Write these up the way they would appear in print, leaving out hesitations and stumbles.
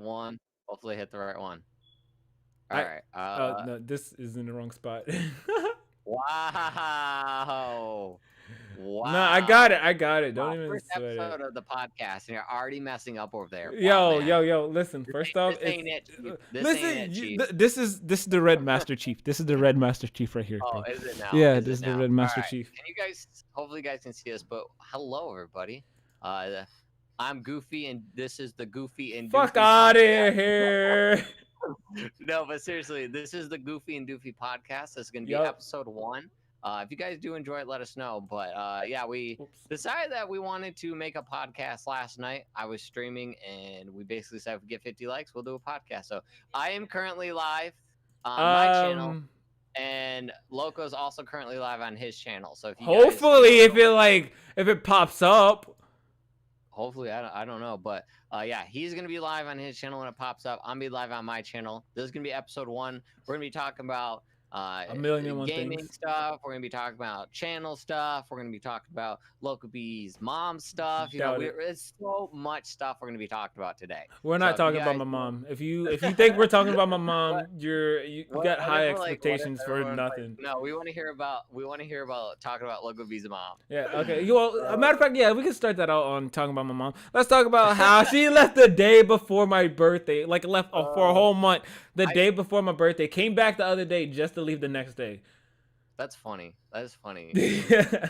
1. Hopefully hit the right one. All I right. no, this is in the wrong spot. Wow. No, I got it. Wow. I got it. Don't Wow. even First sweat episode it. of the podcast, and you're already messing up over there. Wow, Yo, man. yo, yo! Listen. First off, This it's ain't it, Chief. This ain't listen. it, Chief. This is the Red Master Chief. This is the Red Master Chief right here, Oh, bro. is it now? Yeah, Is this it is the now? Red All Master right. Chief. Can you guys, hopefully you guys can see us, but hello, everybody. Uh, I'm Goofy, and this is the Goofy and Fuck Doofy out of podcast. here. No, but seriously, this is the Goofy and Doofy podcast. This is going to be Yup. episode 1. If you guys do enjoy it, let us know. But yeah, we Oops. decided that we wanted to make a podcast last night. I was streaming, and we basically said if we get 50 likes, we'll do a podcast. So I am currently live on my channel, Um. and Loco's also currently live on his channel. So if you guys, Hopefully, if it pops up. hopefully, I don't know, but yeah, he's gonna be live on his channel when it pops up. I'm gonna be live on my channel. This is gonna be episode 1. We're gonna be talking about A million and one gaming things. stuff. We're gonna be talking about channel stuff. We're gonna be talking about Local B's mom stuff. You know, Doubt it. it's so much stuff we're gonna be talking about today. We're So not if you talking about guys, my mom. If you think we're talking about my what mom, you got what if high we're like, what if expectations for everyone's like, nothing. no, we want to hear about talking about Local B's mom. Yeah, okay. Well, a Uh, matter of fact, yeah, we can start that out on talking about my mom. Let's talk about how she left the day before my birthday, like left for a uh, whole month. The I day before my birthday, came back the other day just to leave the next day. That's funny. That is funny. Yeah,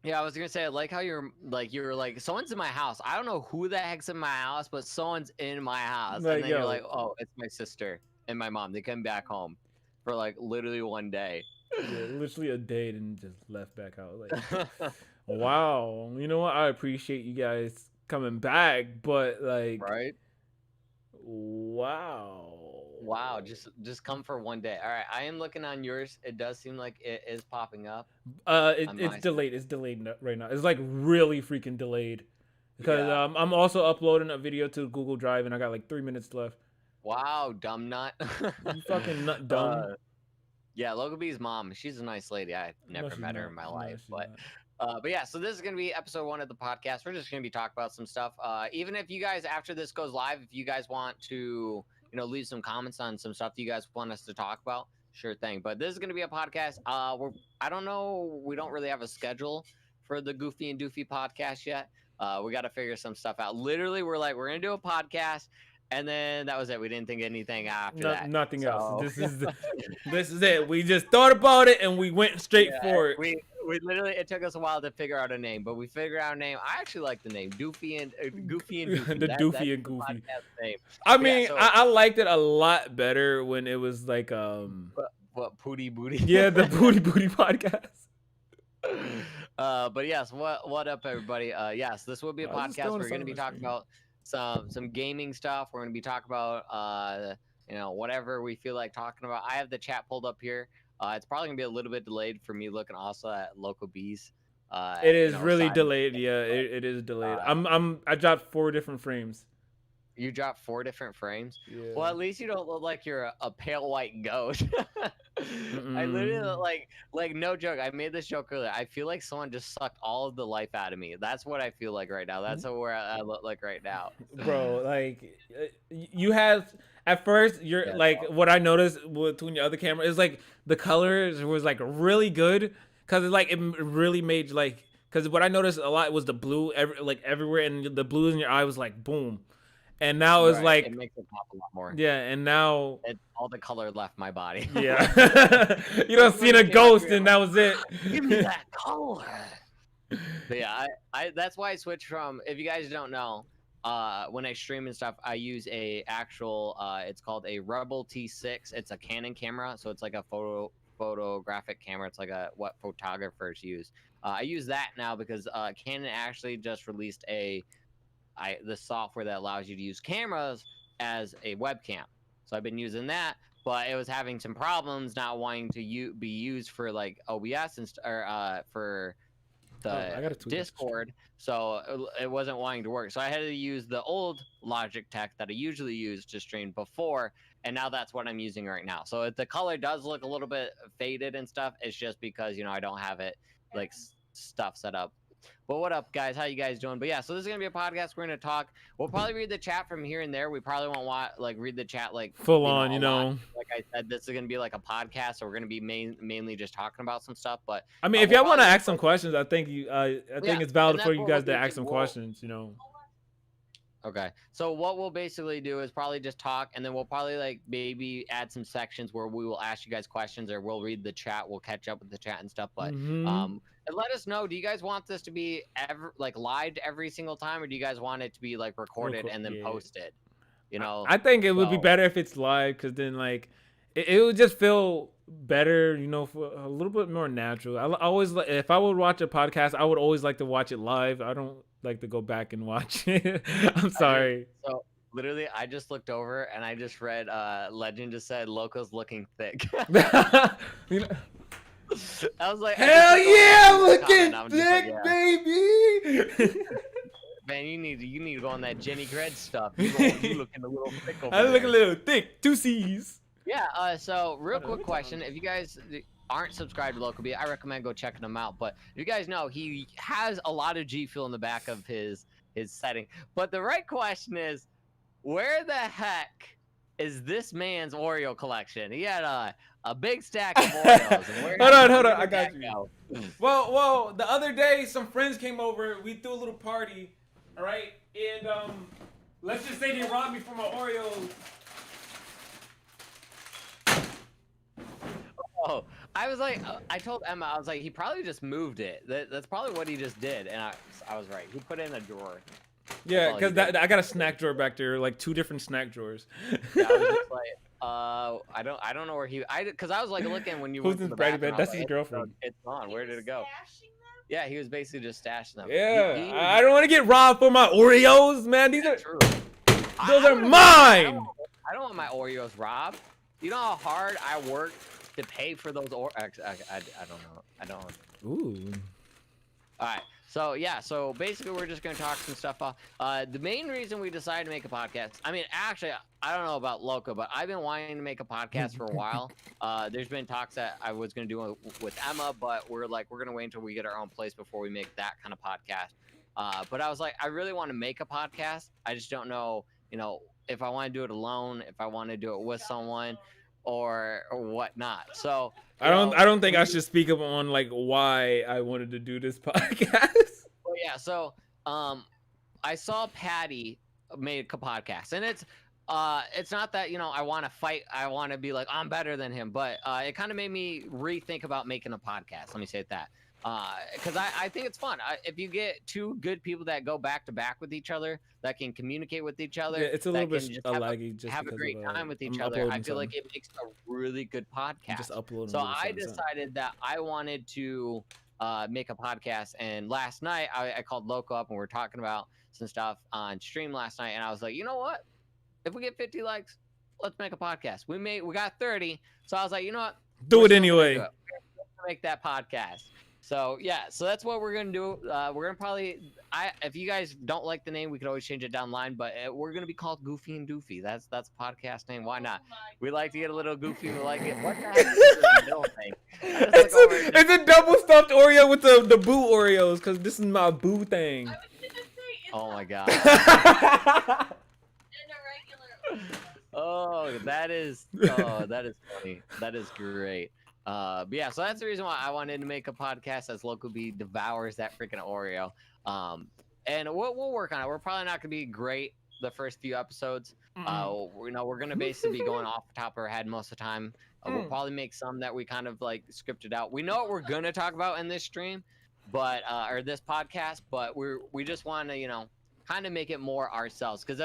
Yeah, I was gonna say, I like how you're like, someone's in my house. I don't know who the heck's in my house, but someone's in my house. And like then you're yo, like, oh, it's my sister and my mom. They come back home for like literally one day. yeah, literally a day and just left back out. Like, wow, you know what? I appreciate you guys coming back, but like, Right? wow. Wow, just come for one day. All right, I am looking on yours. It does seem like it is popping up on It's my side. delayed. It's delayed right now. It's like really freaking delayed because Yeah. I'm also uploading a video to Google Drive and I got like 3 minutes left. Wow, dumb nut. You fucking nut dumb. uh, yeah, Logan B's mom. She's a nice lady. I've No, never she's met her not. in my No, life, she's not. but yeah, so this is gonna be episode 1 of the podcast. We're just gonna be talking about some stuff. Even if you guys, after this goes live, if you guys want to, leave some comments on some stuff that you guys want us to talk about, sure thing. But this is gonna be a podcast. I don't know, we don't really have a schedule for the Goofy and Doofy podcast yet. We got to figure some stuff out. Literally, we're like, we're gonna do a podcast, and then that was it. We didn't think anything after No, that. nothing else. So This is it. We just thought about it and we went straight yeah, for it. we literally, it took us a while to figure out a name, but we figured out a name. I actually like the name Goofy and Doofy. The That's Doofy and the Goofy. podcast name. I But yeah, mean, so I liked it a lot better when it was like what Pooty Booty. yeah, the Booty Booty podcast. But yes, what up, everybody? Yes, this will be a I was just podcast. throwing We're this going to on be my talking screen. about some gaming stuff. We're going to be talking about whatever we feel like talking about. I have the chat pulled up here. It's probably gonna be a little bit delayed for me looking also at Local Bees. It is really Side. delayed. Yeah, it is delayed. Uh, I dropped 4 different frames. You dropped 4 different frames. Yeah. Well, at least you don't look like you're a pale white goat. I literally Mm-mm. look like no joke. I made this joke earlier. I feel like someone just sucked all of the life out of me. That's what I feel like right now. That's where I look like right now. Bro, like you have at first you're Yeah, like what I noticed between your other camera is like the colors was like really good because it really made like because what I noticed a lot was the blue everywhere and the blue in your eye was like boom, and now it's right. It like makes it pop a lot more. yeah, and now All the color left my body. yeah, you don't seen a ghost and that was it. Give me that color. But yeah, I that's why I switched from. If you guys don't know, when I stream and stuff, I use a actual. It's called a Rebel T6. It's a Canon camera, so it's like a photographic camera. It's like what photographers use. I use that now because Canon actually just released the software that allows you to use cameras as a webcam. So I've been using that, but it was having some problems not wanting to be used for like OBS or for I the gotta tweet this. Discord, so it wasn't wanting to work. So I had to use the old Logic Tech that I usually use to stream before, and now that's what I'm using right now. So the color does look a little bit faded and stuff. It's just because I don't have it like stuff set up. But what up, guys? How you guys doing? But yeah, so this is gonna be a podcast. We're gonna talk. We'll probably read the chat from here and there. We probably won't want read the chat full on, you know. Like I said, this is gonna be like a podcast, so we're gonna be mainly just talking about some stuff. But I mean, if y'all want to ask some questions, I think it's valid for you guys to ask some questions, you know. Okay, so what we'll basically do is probably just talk, and then we'll probably like maybe add some sections where we will ask you guys questions, or we'll read the chat. We'll catch up with the chat and stuff. But and let us know. Do you guys want this to be live every single time, or do you guys want it to be like recorded and then posted? You know, I think it would be better if it's live, because then like it would just feel better, you know, for a little bit more natural. I always, if I would watch a podcast, I would always like to watch it live. I don't like to go back and watch it. I'm sorry. So literally, I just looked over and I just read Legend just said Loco's looking thick. You know, I was like, hell yeah, looking thick, like, baby. Man, you need to go on that Jenny Cred stuff. You looking a little thick over I look there. a little thick, 2 C's. Yeah, so real quick question. If you guys aren't subscribed to Locally, I recommend go checking him out. But if you guys know, he has a lot of G Fuel in the back of his setting. But the right question is, where the heck is this man's Oreo collection? He had a big stack of Oreos. Hold on, I got you. Well, the other day some friends came over. We threw a little party, all right? And let's just say they robbed me for my Oreos. Oh, I was like, I told Emma, I was like, he probably just moved it. That's probably what he just did, and I was right. He put it in a drawer. Yeah, because I got a snack drawer back there, like 2 different snack drawers. Yeah, I was just like, I don't know where because I was like looking when you went to the bathroom. That's his girlfriend. It's gone. Where did it go? Yeah, he was basically just stashing them. Yeah, I don't want to get robbed for my Oreos, man. These are true. Those are mine. I don't want my Oreos robbed. You know how hard I work to pay for those I don't know. I don't. Ooh. All right. So yeah. So basically, we're just gonna talk some stuff off. The main reason we decided to make a podcast. I mean, actually, I don't know about Loco, but I've been wanting to make a podcast for a while. There's been talks that I was gonna do with Emma, but we're gonna wait until we get our own place before we make that kind of podcast. But I was like, I really want to make a podcast. I just don't know, you know, if I want to do it alone, if I want to do it with someone, or whatnot. So I don't think I should speak up on like why I wanted to do this podcast. Well, yeah, so I saw Patty make a podcast, and it's not that, you know, I want to fight, I want to be like I'm better than him, but it kind of made me rethink about making a podcast. Let me say it that. Because I think it's fun. If you get 2 good people that go back to back with each other, that can communicate with each other, yeah, it's a little bit laggy. Just have a great time with each other. I feel like it makes a really good podcast. Just upload. So I decided that I wanted to make a podcast, and last night I called Loco up and we were talking about some stuff on stream last night, and I was like, you know what? If we get 50 likes, let's make a podcast. We got 30, so I was like, you know what? Do it anyway. We're gonna make that podcast. So yeah, so that's what we're gonna do. We're gonna probably, if you guys don't like the name, we could always change it down the line. But we're gonna be called Goofy and Doofy. That's a podcast name. Why not? We like to get a little goofy. We like it. What the heck is the middle thing? It's a double stuffed Oreo with the boo Oreos, because this is my boo thing. Oh my god. Oh, that is funny. That is great. But yeah, so that's the reason why I wanted to make a podcast, as Local B devours that freaking Oreo. And we'll work on it. We're probably not gonna be great the first few episodes. You know, we're gonna basically be going off the top of our head most of the time. We'll probably make some that we kind of like scripted out. We know what we're gonna talk about in this stream, but or this podcast, but we just want to, you know, kind of make it more ourselves, because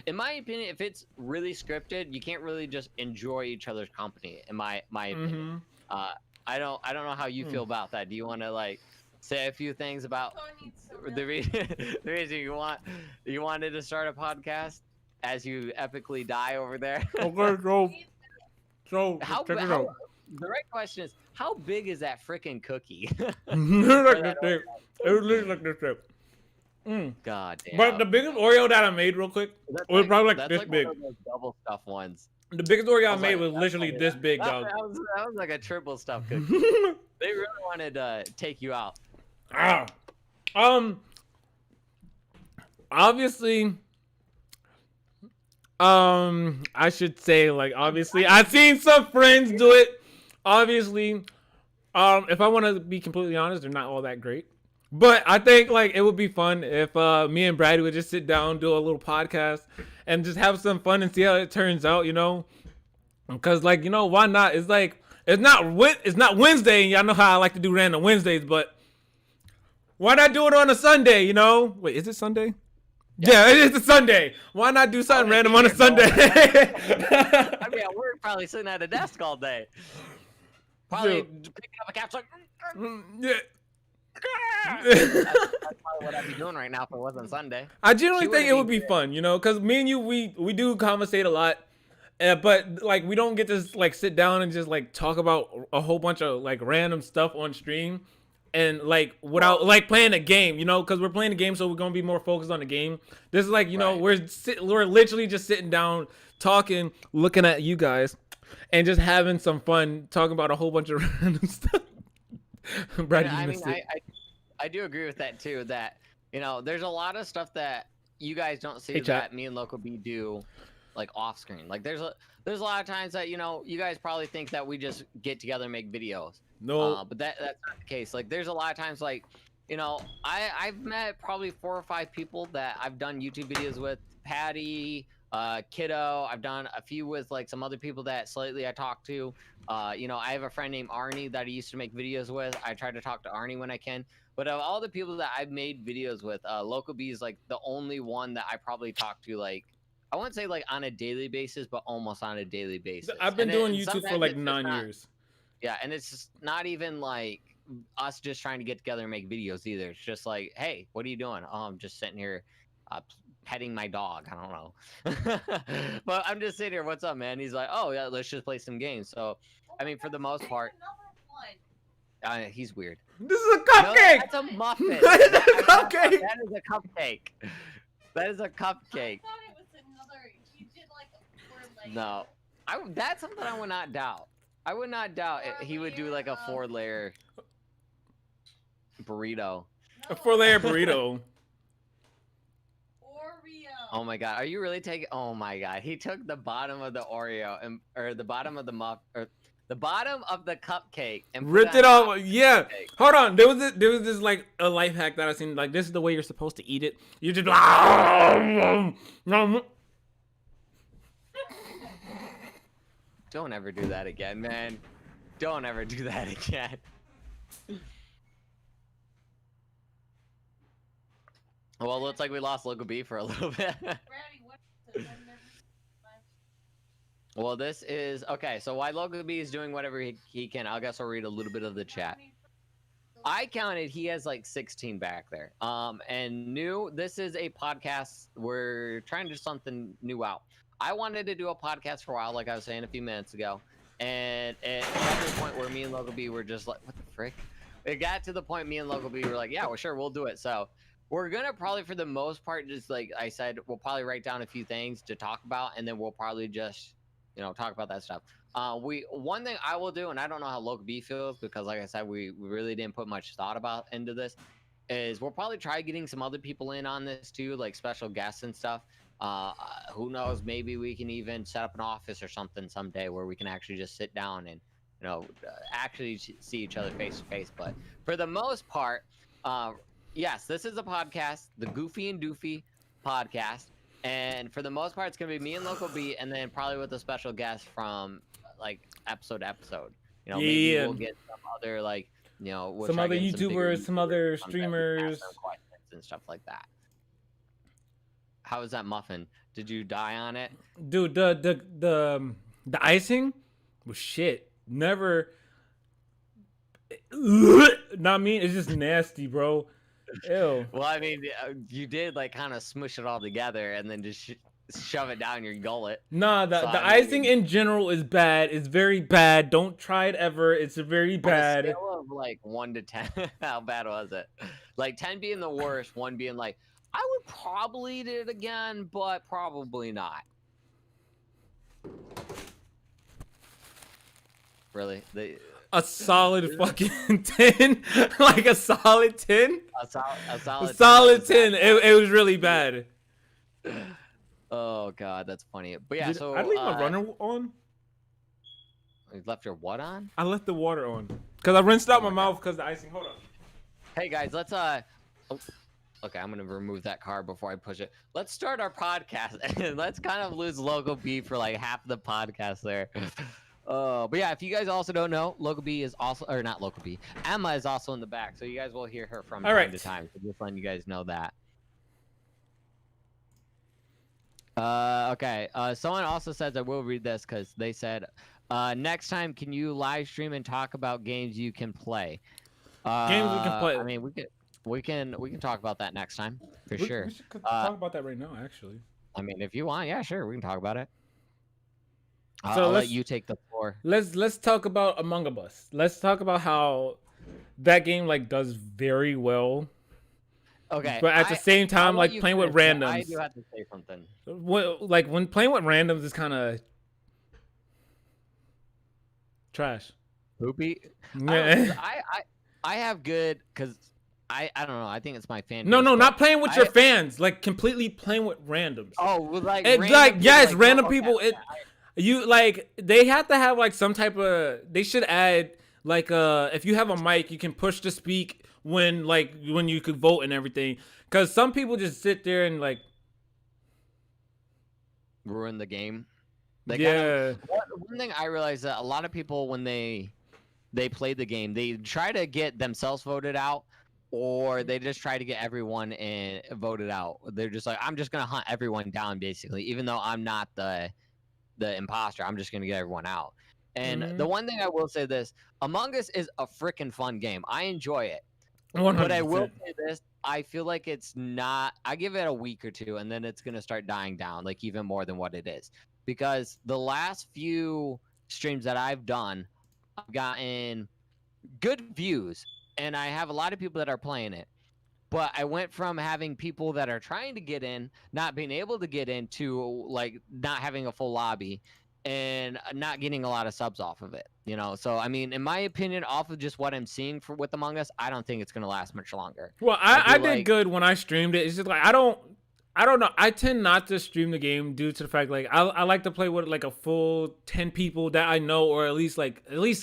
in my opinion, if it's really scripted, you can't really just enjoy each other's company, in my opinion. I don't know how you feel about that. Do you want to like say a few things about the reason you wanted to start a podcast as you epically die over there? Okay, so check it out. The right question is, how big is that freaking cookie? It looks like this shape. God damn. But the biggest Oreo that I made real quick was probably like this big. One of those double stuffed ones. The biggest Oreo I made was literally this big, dog. That was like a triple stuffed cookie. They really wanted to take you out. Obviously, I should say, like, obviously, I've seen some friends do it. Obviously, if I want to be completely honest, they're not all that great. But I think like it would be fun if me and Brady would just sit down, do a little podcast, and just have some fun and see how it turns out. You know, because like why not? It's like it's not Wednesday, and y'all know how I like to do random Wednesdays, but why not do it on a Sunday? You know, wait, is it Sunday? Yeah, it is a Sunday. Why not do something random on a Sunday? I mean, at work, probably sitting at a desk all day. Probably picking up a couch like. Yeah. That's probably what I'd be doing right now if it wasn't Sunday. I generally think it would be fun, because me and you, we do conversate a lot, but like we don't get to like sit down and just like talk about a whole bunch of like random stuff on stream, and like without like playing a game, because we're playing a game, so we're gonna be more focused on the game. This is like Right. we're literally just sitting down, talking, looking at you guys, and just having some fun talking about a whole bunch of random stuff. Brad, I mean, I do agree with that too. That there's a lot of stuff that you guys don't see that me and Local B do, like off screen. Like there's a lot of times that you guys probably think that we just get together and make videos. No, but that's not the case. Like there's a lot of times like I've met probably 4 or 5 people that I've done YouTube videos with. Patty, Kiddo. I've done a few with like some other people that slightly I talk to. I have a friend named Arnie that I used to make videos with. I try to talk to Arnie when I can. But of all the people that I've made videos with, Local B is like the only one that I probably talk to, like, I wouldn't say like on a daily basis, but almost on a daily basis. I've been doing YouTube for like 9 years. Yeah, and it's just not even like us just trying to get together and make videos either. It's just like, hey, what are you doing? Oh, I'm just sitting here petting my dog. I don't know. But I'm just sitting here. What's up, man? He's like, oh, yeah, let's just play some games. So, I mean, for the most part, he's weird. This is a cupcake! No, that's a muffin. That is a cupcake! That is a cupcake. That is a cupcake. I thought it was another. You did like a 4-layer. No. That's something I would not doubt. I would not doubt he would do like a 4-layer burrito. A 4-layer burrito. Oreo. Oh my god, are you really taking? Oh my god, he took the bottom of the Oreo or the bottom of the or the bottom of the cupcake and ripped it off. Yeah. Hold on. There was this like a life hack that I seen. Like this is the way you're supposed to eat it. You just. Don't ever do that again, man. Don't ever do that again. Well, it looks like we lost Local B for a little bit. Well, this is okay. So while Local B is doing whatever he can, I guess I'll read a little bit of the chat. I counted he has like 16 back there. And this is a podcast. We're trying to do something new out. I wanted to do a podcast for a while, like I was saying a few minutes ago, and it got to the point where me and Local B were just like, what the frick? It got to the point me and Local B were like, yeah, well, sure, we'll do it. So we're gonna probably, for the most part, just like I said, we'll probably write down a few things to talk about, and then we'll probably just, talk about that stuff. One thing I will do, and I don't know how Local B feels because, like I said, we really didn't put much thought into this, is we'll probably try getting some other people in on this too, like special guests and stuff. Who knows? Maybe we can even set up an office or something someday where we can actually just sit down and, actually see each other face to face. But for the most part, yes, this is a podcast, the Goofy and Doofy podcast. And for the most part, it's going to be me and Local B, and then probably with a special guest from like episode to episode. Maybe we'll get some other we'll some other YouTubers, some other streamers, questions and stuff like that. How was that muffin? Did you die on it? Dude, the icing was shit. Never. Not me. It's just nasty, bro. Ew. Well, I mean, you did like kind of smush it all together and then just shove it down your gullet. Nah, the icing in general is bad. It's very bad. Don't try it ever. It's very bad. On a scale of like 1 to 10, how bad was it? Like 10 being the worst, 1 being like, I would probably eat it again, but probably not. Really? a solid fucking 10, like a solid 10. A solid 10. It was really bad. Oh god, that's funny. But yeah, so I leave my runner on. You left your what on? I left the water on because I rinsed out my mouth because the icing. Hold on. Hey guys, let's okay, I'm gonna remove that card before I push it. Let's start our podcast and let's kind of lose Local B for like half the podcast there. But yeah, if you guys also don't know, Local B is also, or not Local B, Emma is also in the back, so you guys will hear her from time to time. So just letting you guys know that. Okay. Someone also says, I will read this because they said, next time, can you live stream and talk about games you can play? Games we can play. I mean, we can talk about that next time for sure. We should talk about that right now, actually. I mean, if you want, yeah, sure, we can talk about it. So I'll let you take the floor. Let's talk about Among Us. Let's talk about how that game like does very well. Okay. But at the same time, like playing with randoms. I do have to say something. When playing with randoms is kind of trash. Poopy. Yeah. I have good because I don't know. I think it's my fan. No, not playing with your fans. Like completely playing with randoms. Oh, well, like it's like yes, random people. You like they have to have like some type of. They should add like if you have a mic, you can push to speak when you could vote and everything. Because some people just sit there and like ruin the game. Yeah. One thing I realized that a lot of people when they play the game, they try to get themselves voted out, or they just try to get everyone voted out. They're just like, I'm just gonna hunt everyone down, basically, even though I'm not the imposter. I'm just gonna get everyone out. And the one thing I will say this: Among Us is a freaking fun game. I enjoy it. 100%. But I will say this: I feel like it's not. I give it a week or two, and then it's gonna start dying down, like even more than what it is. Because the last few streams that I've done, I've gotten good views, and I have a lot of people that are playing it. But I went from having people that are trying to get in, not being able to get in, to like not having a full lobby and not getting a lot of subs off of it. You know, so I mean, in my opinion, off of just what I'm seeing with Among Us, I don't think it's gonna last much longer. Well, I did good when I streamed it. It's just like I don't know. I tend not to stream the game due to the fact like I like to play with like a full 10 people that I know, or at least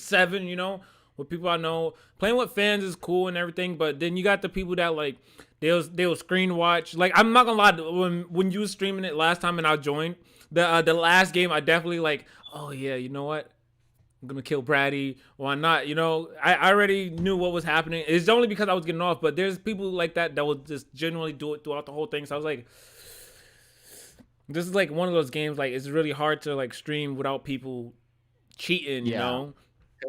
7, you know, with people I know. Playing with fans is cool and everything, but then you got the people that like they'll screen watch. Like I'm not gonna lie, when you was streaming it last time and I joined the last game, I definitely like, oh yeah, you know what? I'm gonna kill Brady. Why not? You know, I already knew what was happening. It's only because I was getting off, but there's people like that will just genuinely do it throughout the whole thing. So I was like, this is like one of those games. Like it's really hard to like stream without people cheating. You know.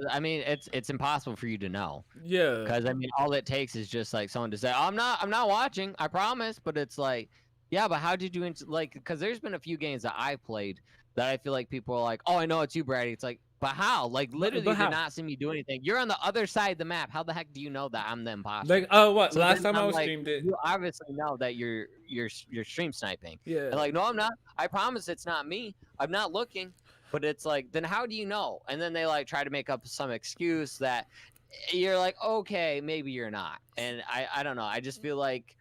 I mean, it's impossible for you to know. Yeah. Because I mean, all it takes is just like someone to say, oh, I'm not watching. I promise. But it's like, yeah, but how did you like? Because there's been a few games that I played that I feel like people are like, oh, I know it's you, Brady. It's like, but how? Like literally, you did not see me do anything. You're on the other side of the map. How the heck do you know that I'm the imposter? Like, oh, what? So last time I was streamed it. You obviously know that you're stream sniping. Yeah. And like, no, I'm not. I promise it's not me. I'm not looking. But it's like, then how do you know? And then they like try to make up some excuse that you're like, okay, maybe you're not. And I don't know. I just feel like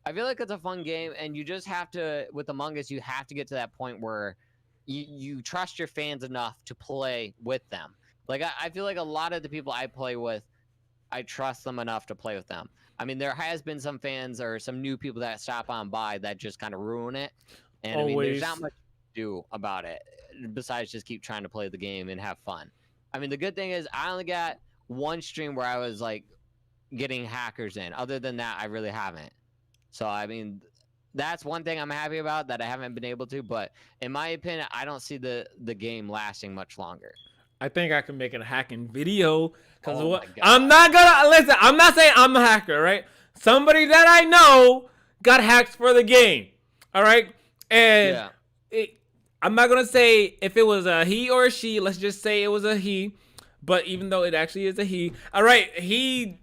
it's a fun game, and you just have to, with Among Us, you have to get to that point where you trust your fans enough to play with them. Like I feel like a lot of the people I play with, I trust them enough to play with them. I mean, there has been some fans or some new people that stop on by that just kind of ruin it. And I mean, there's not much to do about it besides just keep trying to play the game and have fun. I mean, the good thing is I only got one stream where I was like getting hackers in. Other than that, I really haven't. So I mean, that's one thing I'm happy about that I haven't been able to. But in my opinion, I don't see the game lasting much longer. I think I can make a hacking video because I'm not gonna listen. I'm not saying I'm a hacker, right? Somebody that I know got hacked for the game. All right, and I'm not gonna say if it was a he or a she. Let's just say it was a he. But even though it actually is a he, all right, he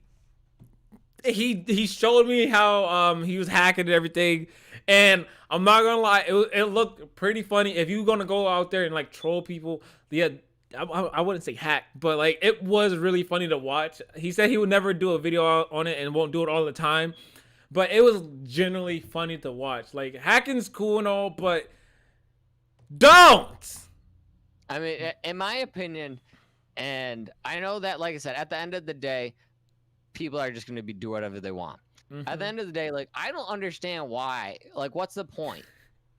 showed me how he was hacking and everything, and I'm not gonna lie, it looked pretty funny. If you're gonna go out there and like troll people, yeah, I wouldn't say hack, but like it was really funny to watch. He said he would never do a video on it and won't do it all the time, but it was generally funny to watch. Like hacking's cool and all, but don't. I mean, in my opinion, and I know that, like I said, at the end of the day, people are just going to do whatever they want. At the end of the day, like, I don't understand why. Like, what's the point?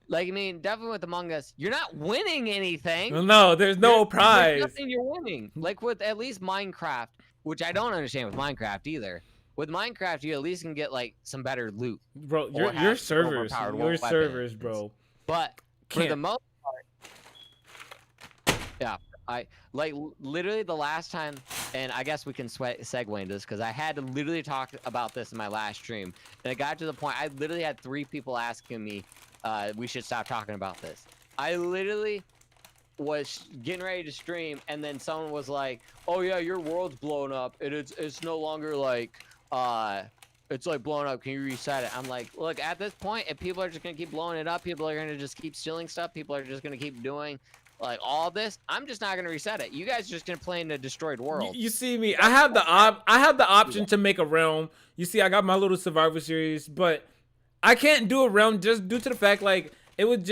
Like, I mean, definitely with Among Us, you're not winning anything. No, there's no prize. There's nothing you're winning. Like with at least Minecraft, which I don't understand with Minecraft either. With Minecraft, you at least can get like some better loot. Bro, your servers, bro. But for the most part, yeah, I like literally the last time, and I guess we can segue into this because I had to literally talk about this in my last stream, and it got to the point I literally had 3 people asking me, we should stop talking about this. I literally was getting ready to stream, and then someone was like, "Oh yeah, your world's blown up, and it's no longer like it's like blown up. Can you reset it?" I'm like, look, at this point, if people are just gonna keep blowing it up, people are gonna just keep stealing stuff, people are just gonna keep doing like all this, I'm just not gonna reset it. You guys are just gonna play in a destroyed world. You see me, I have the option to make a realm. You see, I got my little survival series, but I can't do a realm just due to the fact like it would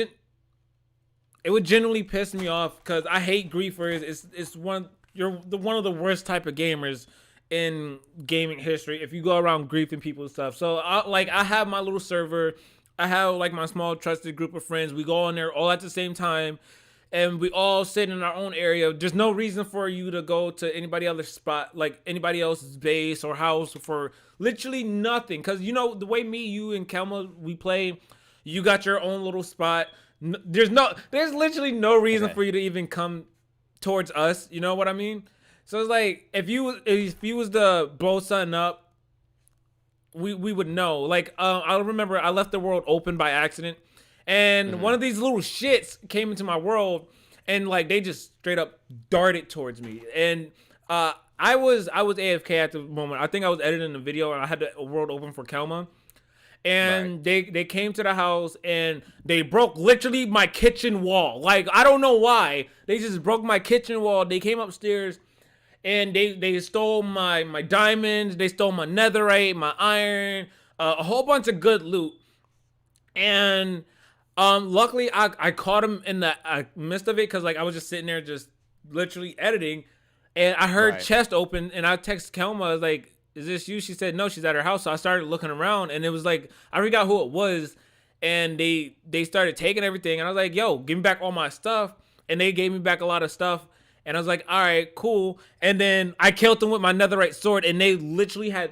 genuinely piss me off because I hate griefers. It's one of the worst type of gamers in gaming history if you go around griefing people and stuff. So I have my little server, I have like my small trusted group of friends. We go on there all at the same time, and we all sit in our own area. There's no reason for you to go to anybody else's spot, like anybody else's base or house for literally nothing. Cause you know the way me, you, and Kelma we play, you got your own little spot. There's literally no reason for you to even come towards us. You know what I mean? So it's like if you was to blow something up, we would know. Like I remember I left the world open by accident, and one of these little shits came into my world, and like they just straight up darted towards me. And I was AFK at the moment. I think I was editing the video, and I had the world open for Kelma. And they came to the house and they broke literally my kitchen wall. Like I don't know why. They just broke my kitchen wall. They came upstairs and they stole my diamonds, they stole my netherite, my iron, a whole bunch of good loot. And luckily I caught him in the midst of it because like I was just sitting there just literally editing, and I heard chest open, and I texted Kelma, I was like, "Is this you?" She said no, she's at her house. So I started looking around, and it was like I forgot who it was, and they started taking everything, and I was like, "Yo, give me back all my stuff." And they gave me back a lot of stuff, and I was like, "All right, cool." And then I killed them with my netherite sword, and they literally had,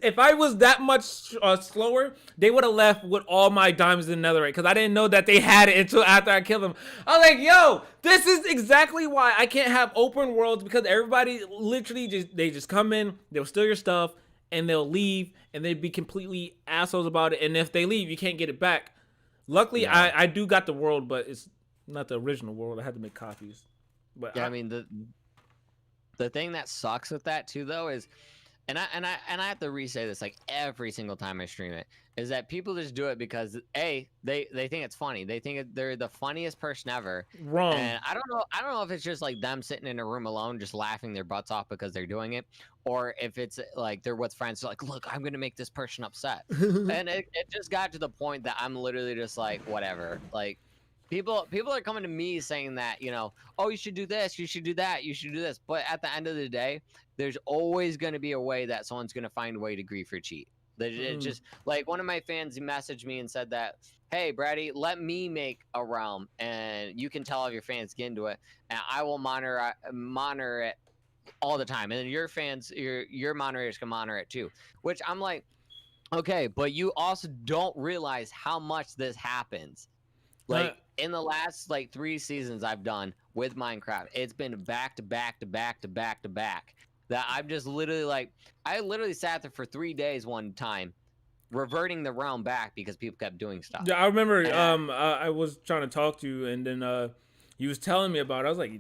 if I was that much slower, they would have left with all my diamonds in netherite, because I didn't know that they had it until after I killed them. I was like, yo, this is exactly why I can't have open worlds, because everybody literally just come in, they'll steal your stuff, and they'll leave, and they'd be completely assholes about it. And if they leave, you can't get it back. Luckily, yeah. I do got the world, but it's not the original world. I had to make copies. But yeah, I mean the thing that sucks with that too, though, is, and I have to re-say this like every single time I stream it, is that people just do it because they think it's funny. They think they're the funniest person ever. Wrong. And I don't know if it's just like them sitting in a room alone just laughing their butts off because they're doing it, or if it's like they're with friends like, look, I'm gonna make this person upset. And it just got to the point that I'm literally just like, whatever. Like people are coming to me saying that, you know, oh, you should do this, you should do that, you should do this. But at the end of the day, there's always going to be a way that someone's going to find a way to grief or cheat. It just, like, one of my fans, he messaged me and said that, hey, Brady, let me make a realm, and you can tell all of your fans get into it, and I will monitor it all the time. And then your fans, your moderators can monitor it too. Which I'm like, okay, but you also don't realize how much this happens. Like, in the last, like, 3 seasons I've done with Minecraft, it's been back to back to back to back to back. That I'm just literally like, I literally sat there for 3 days one time, reverting the realm back because people kept doing stuff. Yeah, I remember. I was trying to talk to you, and then you was telling me about it. I was like,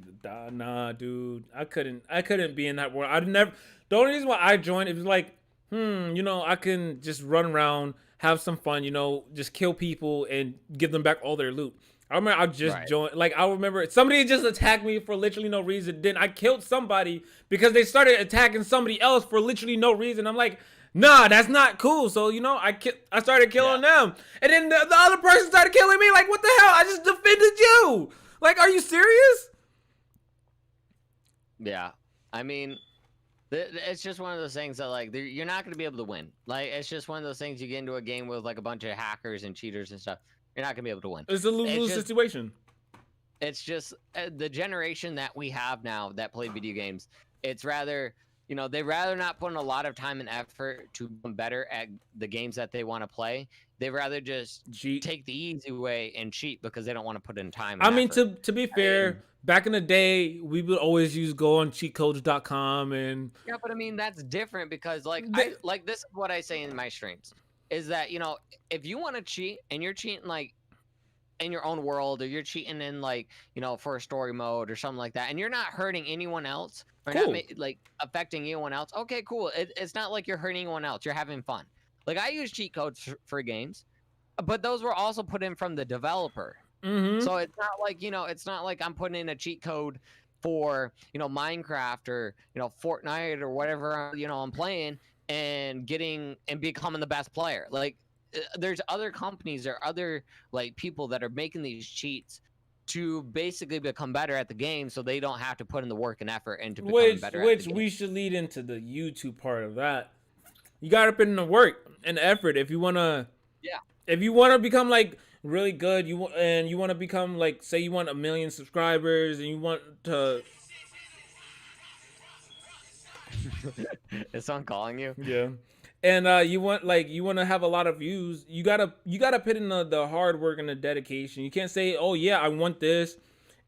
nah, dude, I couldn't be in that world. I'd never. The only reason why I joined, it was like, you know, I can just run around, have some fun, you know, just kill people and give them back all their loot. I remember I just joined. Like I remember somebody just attacked me for literally no reason. Then I killed somebody because they started attacking somebody else for literally no reason. I'm like, nah, that's not cool. So you know, I started killing them, and then the other person started killing me. Like, what the hell? I just defended you. Like, are you serious? Yeah, I mean, it's just one of those things that like you're not going to be able to win. Like, it's just one of those things you get into a game with like a bunch of hackers and cheaters and stuff. You're not gonna be able to win. It's a lose-lose situation. It's just the generation that we have now that play video games. It's rather, you know, they rather not put in a lot of time and effort to become better at the games that they want to play. They rather just take the easy way and cheat because they don't want to put in time. I mean, to be fair, back in the day, we would always go on cheatcodes.com and. Yeah, but I mean that's different because like this is what I say in my streams. Is that, you know, if you want to cheat and you're cheating like in your own world or you're cheating in like, you know, for a story mode or something like that and you're not hurting anyone else or not like affecting anyone else, okay, cool. It's not like you're hurting anyone else. You're having fun. Like I use cheat codes for games, but those were also put in from the developer. So it's not like, you know, it's not like I'm putting in a cheat code for, you know, Minecraft or, you know, Fortnite or whatever, you know, I'm playing and becoming the best player. Like there's other companies or other like people that are making these cheats to basically become better at the game so they don't have to put in the work and effort into becoming better at the game. We should lead into the YouTube part of that. You gotta put in the work and effort if you wanna if you wanna become like really good, you wanna become like, say you want 1 million subscribers and you want to Is someone calling you? Yeah. And you want to have a lot of views. You gotta put in the hard work and the dedication. You can't say, oh yeah, I want this,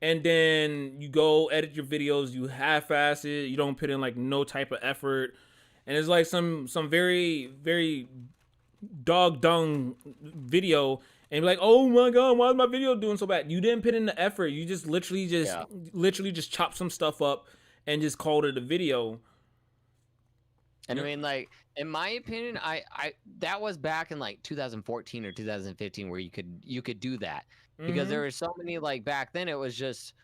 and then you go edit your videos, you half-ass it, you don't put in like no type of effort, and it's like some very very dog dung video, and be like, oh my god, why is my video doing so bad? You didn't put in the effort. You just literally just chopped some stuff up and just called it a video. And I mean, like, in my opinion, I that was back in like 2014 or 2015 where you could do that because there were so many, like, back then it was just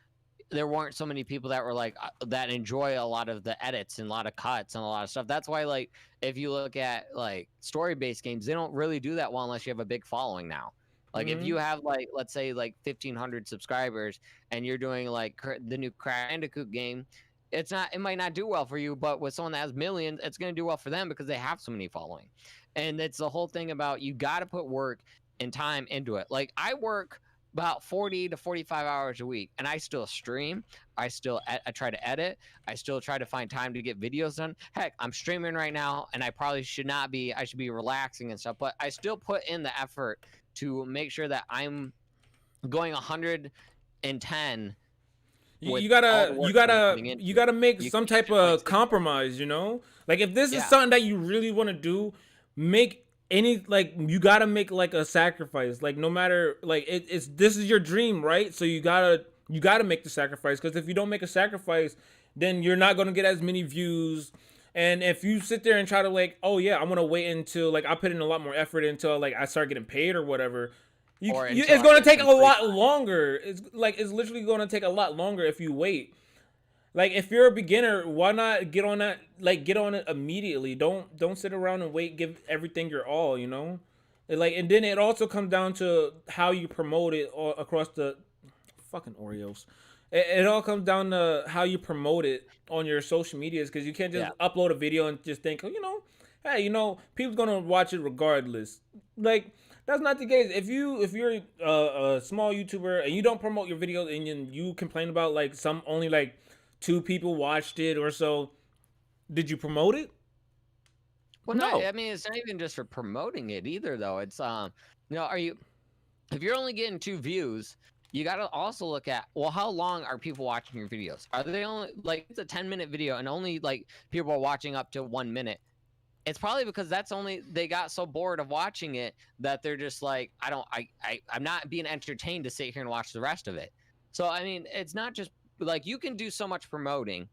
there weren't so many people that were like that enjoy a lot of the edits and a lot of cuts and a lot of stuff. That's why, like, if you look at like story-based games, they don't really do that well unless you have a big following now. Like if you have like, let's say like 1,500 subscribers and you're doing like the new Crash Bandicoot game, it might not do well for you, but with someone that has millions, it's going to do well for them because they have so many following. And it's the whole thing about you got to put work and time into it. Like I work about 40 to 45 hours a week and I still stream. I try to edit. I still try to find time to get videos done. Heck, I'm streaming right now and I probably should not be. I should be relaxing and stuff, but I still put in the effort to make sure that I'm going 110. You gotta make some type of compromise, you know? Like if this is something that you really want to do, you gotta make like a sacrifice. Like no matter, like this is your dream, right? So you gotta make the sacrifice, because if you don't make a sacrifice, then you're not gonna get as many views. And if you sit there and try to like, oh yeah, I'm gonna wait until like I put in a lot more effort until like I start getting paid or whatever. It's going to take a lot longer. It's literally going to take a lot longer if you wait. Like if you're a beginner, why not get on that? Like get on it immediately. Don't sit around and wait. Give everything your all. You know, and then it also comes down to how you promote it across the fucking Oreos. It all comes down to how you promote it on your social medias, because you can't just upload a video and just think, oh, hey, people's gonna watch it regardless. Like. That's not the case. If you're a small YouTuber and you don't promote your videos and you complain about like only like 2 people watched it or so, did you promote it? Well, no. I mean, it's not even just for promoting it either, though. It's if you're only getting 2 views, you got to also look at, well, how long are people watching your videos? Are they only like, it's a 10-minute video and only like people are watching up to 1 minute? It's probably because they got so bored of watching it that they're just like, I'm not being entertained to sit here and watch the rest of it. So, I mean, it's not just like you can do so much promoting.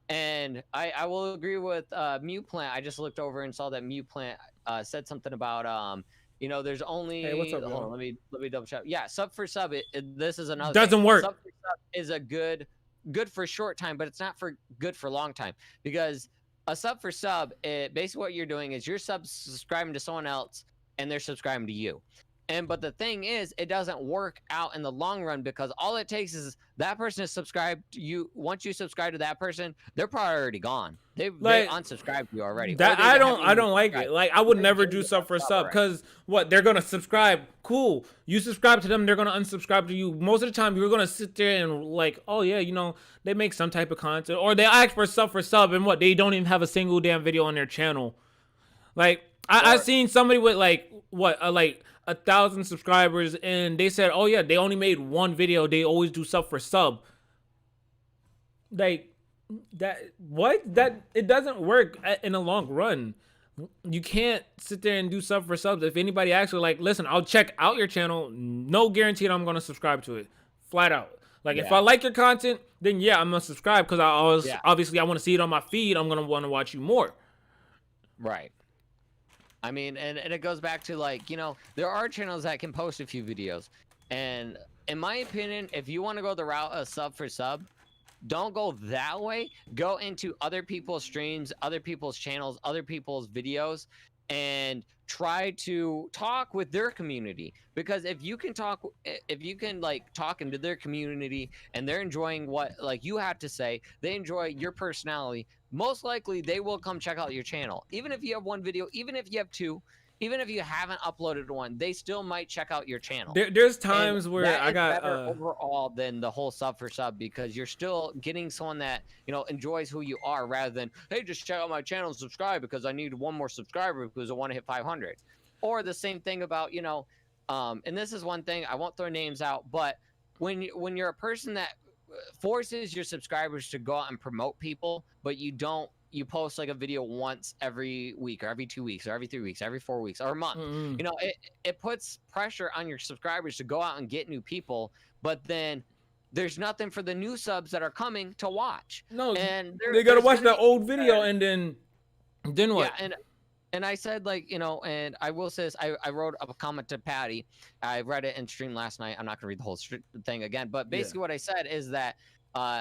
And I will agree with Mute Plant. I just looked over and saw that Mute Plant said something about You know, there's only Hey, what's up, hold y'all? on, let me double check. Yeah, sub for sub. This is another Doesn't thing. work. Sub for sub is a good for short time, but it's not for good for long time, because a sub for sub, basically what you're doing is you're subscribing to someone else and they're subscribing to you. But the thing is, it doesn't work out in the long run, because all it takes is that person is subscribed to you. Once you subscribe to that person, they're probably already gone. They unsubscribed you already. That I don't like it. Like I would never do sub for sub, because what, they're gonna subscribe. Cool, you subscribe to them, they're gonna unsubscribe to you. Most of the time, you're gonna sit there and like, oh yeah, you know, they make some type of content, or they ask for sub, and what, they don't even have a single damn video on their channel. Like I seen somebody with like what like 1,000 subscribers, and they said, oh yeah, they only made one video. They always do sub for sub. Like that, what, that it doesn't work in the long run. You can't sit there and do sub for subs. If anybody actually like, listen, I'll check out your channel, no guarantee that I'm gonna subscribe to it, flat out. Like if I like your content, then yeah, I'm gonna subscribe, because obviously I want to see it on my feed. I'm gonna want to watch you more. Right. I mean, and it goes back to, like, you know, there are channels that can post a few videos. And in my opinion, if you want to go the route of sub for sub, don't go that way. Go into other people's streams, other people's channels, other people's videos, and try to talk with their community. Because if you can like talk into their community and they're enjoying what like you have to say, they enjoy your personality, most likely they will come check out your channel. Even if you have one video, even if you have two, even if you haven't uploaded one, they still might check out your channel. There's times where I got better overall than the whole sub for sub, because you're still getting someone that, you know, enjoys who you are, rather than, hey, just check out my channel and subscribe because I need one more subscriber because I want to hit 500. Or the same thing about, you know, and this is one thing, I won't throw names out, but when you're a person that forces your subscribers to go out and promote people, but you post like a video once every week, or every 2 weeks, or every 3 weeks, every 4 weeks, or a month. You know, it puts pressure on your subscribers to go out and get new people, but then there's nothing for the new subs that are coming to watch. No, and they gotta watch that old video, and then what? Yeah, and I said, like, you know, and I will say this, I wrote a comment to Patty. I read it in stream last night. I'm not gonna read the whole thing again, but basically what I said is that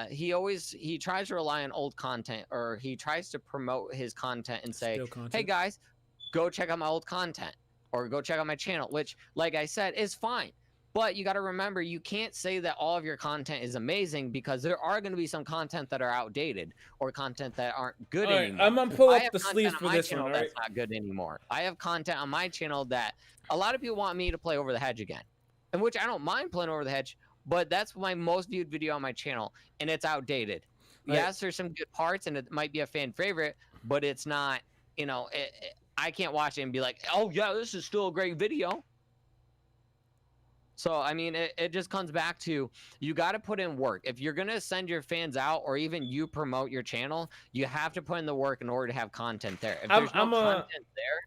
he tries to rely on old content, or he tries to promote his content and say, hey guys, go check out my old content, or go check out my channel, which, like I said, is fine. But you got to remember, you can't say that all of your content is amazing, because there are going to be some content that are outdated, or content that aren't good anymore. I'm gonna pull up the sleeves for this one. That's not good anymore. I have content on my channel that a lot of people want me to play Over the Hedge again, and which I don't mind playing Over the Hedge, but that's my most viewed video on my channel, and it's outdated. Yes, there's some good parts, and it might be a fan favorite, but it's not, you know, I can't watch it and be like, oh yeah, this is still a great video. So, I mean, it just comes back to, you got to put in work. If you're going to send your fans out, or even you promote your channel, you have to put in the work in order to have content there. If there's no content there,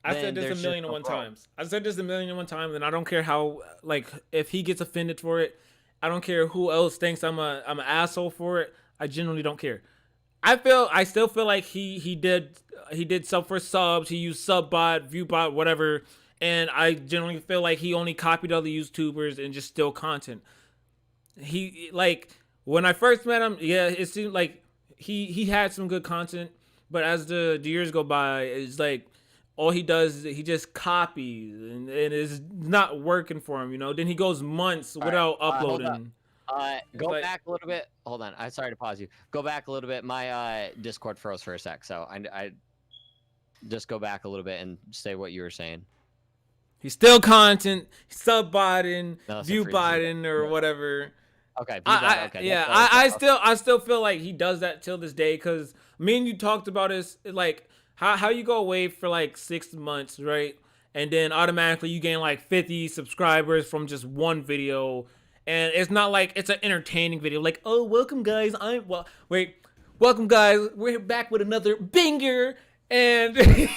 I said this a million and one times. I said this a million and one times, and I don't care how, like, if he gets offended for it, I don't care who else thinks I'm an asshole for it. I genuinely don't care. I still feel like he did sub for subs. He used subbot, viewbot, whatever. And I generally feel like he only copied other YouTubers and just steal content. He, like, when I first met him, yeah, it seemed like he had some good content, but as the years go by, it's like all he does is he just copies, and it's not working for him, you know. Then he goes months without uploading. Go back a little bit. Hold on. I'm sorry to pause you. Go back a little bit. My Discord froze for a sec, so I just go back a little bit and say what you were saying. He's still content, sub-botting, view-botting, or whatever. Okay. I still feel like he does that till this day, because me and you talked about this, like how you go away for like 6 months, right? And then automatically you gain like 50 subscribers from just one video, and it's not like it's an entertaining video. Like, oh, welcome guys, welcome guys, we're back with another banger, and you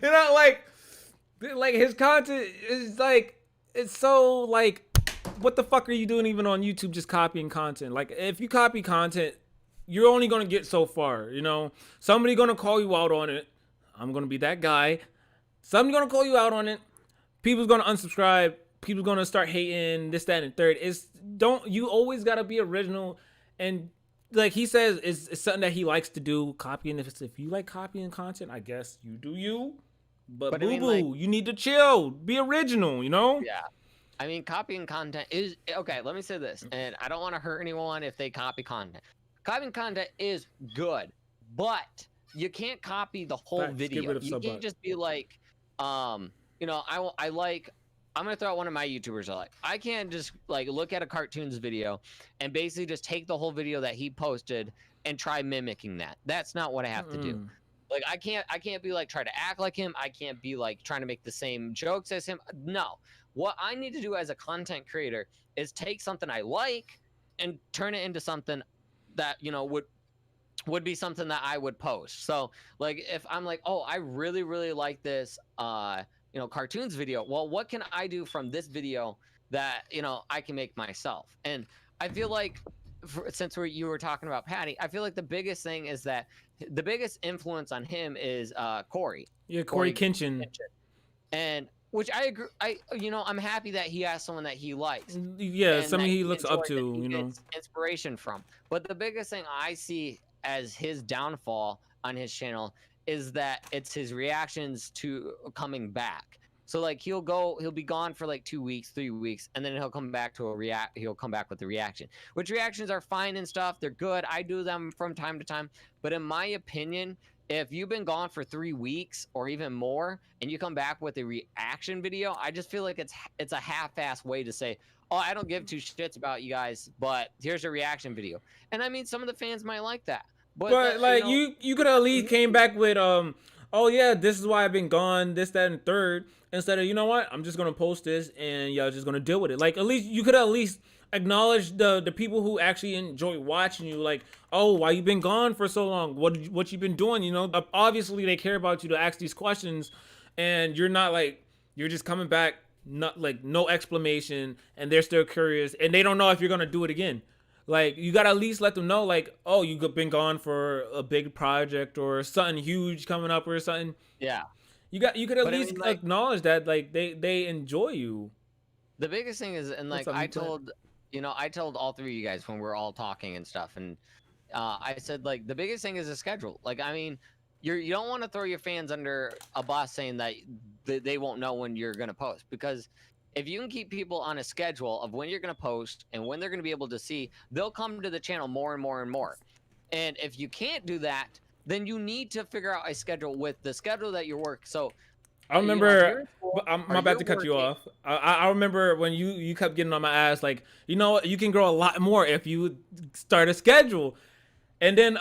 know, like his content is like, it's so like, what the fuck are you doing even on YouTube just copying content? Like, if you copy content, you're only gonna get so far, you know. Somebody gonna call you out on it. I'm gonna be that guy. Somebody's gonna call you out on it. People's gonna unsubscribe. People's gonna start hating this, that, and third. You always gotta be original, and like he says, it's something that he likes to do. Copying, if you like copying content, I guess you do you. But boo boo, like, you need to chill. Be original, you know? Yeah. I mean, copying content is okay. Let me say this, and I don't want to hurt anyone if they copy content. Copying content is good, but you can't copy the whole video. You can't just be like, you know, I'm gonna throw out one of my YouTubers I like. I can't just like look at a cartoons video and basically just take the whole video that he posted and try mimicking that. That's not what I have to do. Like I can't be like try to act like him. I can't be like trying to make the same jokes as him. No. What I need to do as a content creator is take something I like and turn it into something that, you know, would be something that I would post. So like if I'm like, oh, I really, really like this you know, cartoons video. Well, what can I do from this video that, you know, I can make myself? And I feel like since you were talking about Patty, I feel like the biggest thing is that the biggest influence on him is Corey. Yeah, Corey Kinchin. And which I agree. You know, I'm happy that he has someone that he likes. Yeah, something he looks up to, you know, inspiration from. But the biggest thing I see as his downfall on his channel is that it's his reactions to coming back. So like he'll be gone for like 2 weeks, 3 weeks, and then he'll come back to he'll come back with the reaction. Which reactions are fine and stuff. They're good. I do them from time to time. But in my opinion, if you've been gone for 3 weeks or even more and you come back with a reaction video, I just feel like it's a half-ass way to say, oh, I don't give two shits about you guys, but here's a reaction video. And I mean, some of the fans might like that. But like you could at least came back with oh yeah, this is why I've been gone, this, that, and third, instead of, you know what, I'm just gonna post this and y'all just gonna deal with it. Like at least you could at least acknowledge the people who actually enjoy watching you. Like, oh, why you been gone for so long? What you been doing? You know, obviously they care about you to ask these questions, and you're not like you're just coming back, not like no explanation, and they're still curious, and they don't know if you're gonna do it again. Like, you gotta at least let them know, like, oh, you've been gone for a big project or something huge coming up or something. Yeah. You could at least acknowledge that, like, they enjoy you. The biggest thing is, and like I told all three of you guys when we're all talking and stuff, and I said, like, the biggest thing is a schedule. Like, I mean, you don't want to throw your fans under a bus saying that they won't know when you're gonna post, because if you can keep people on a schedule of when you're going to post and when they're going to be able to see, they'll come to the channel more and more and more. And if you can't do that, then you need to figure out a schedule with the schedule that you work. So I remember, I'm about to cut you off. I remember when you kept getting on my ass, like, you know what, you can grow a lot more if you start a schedule. And then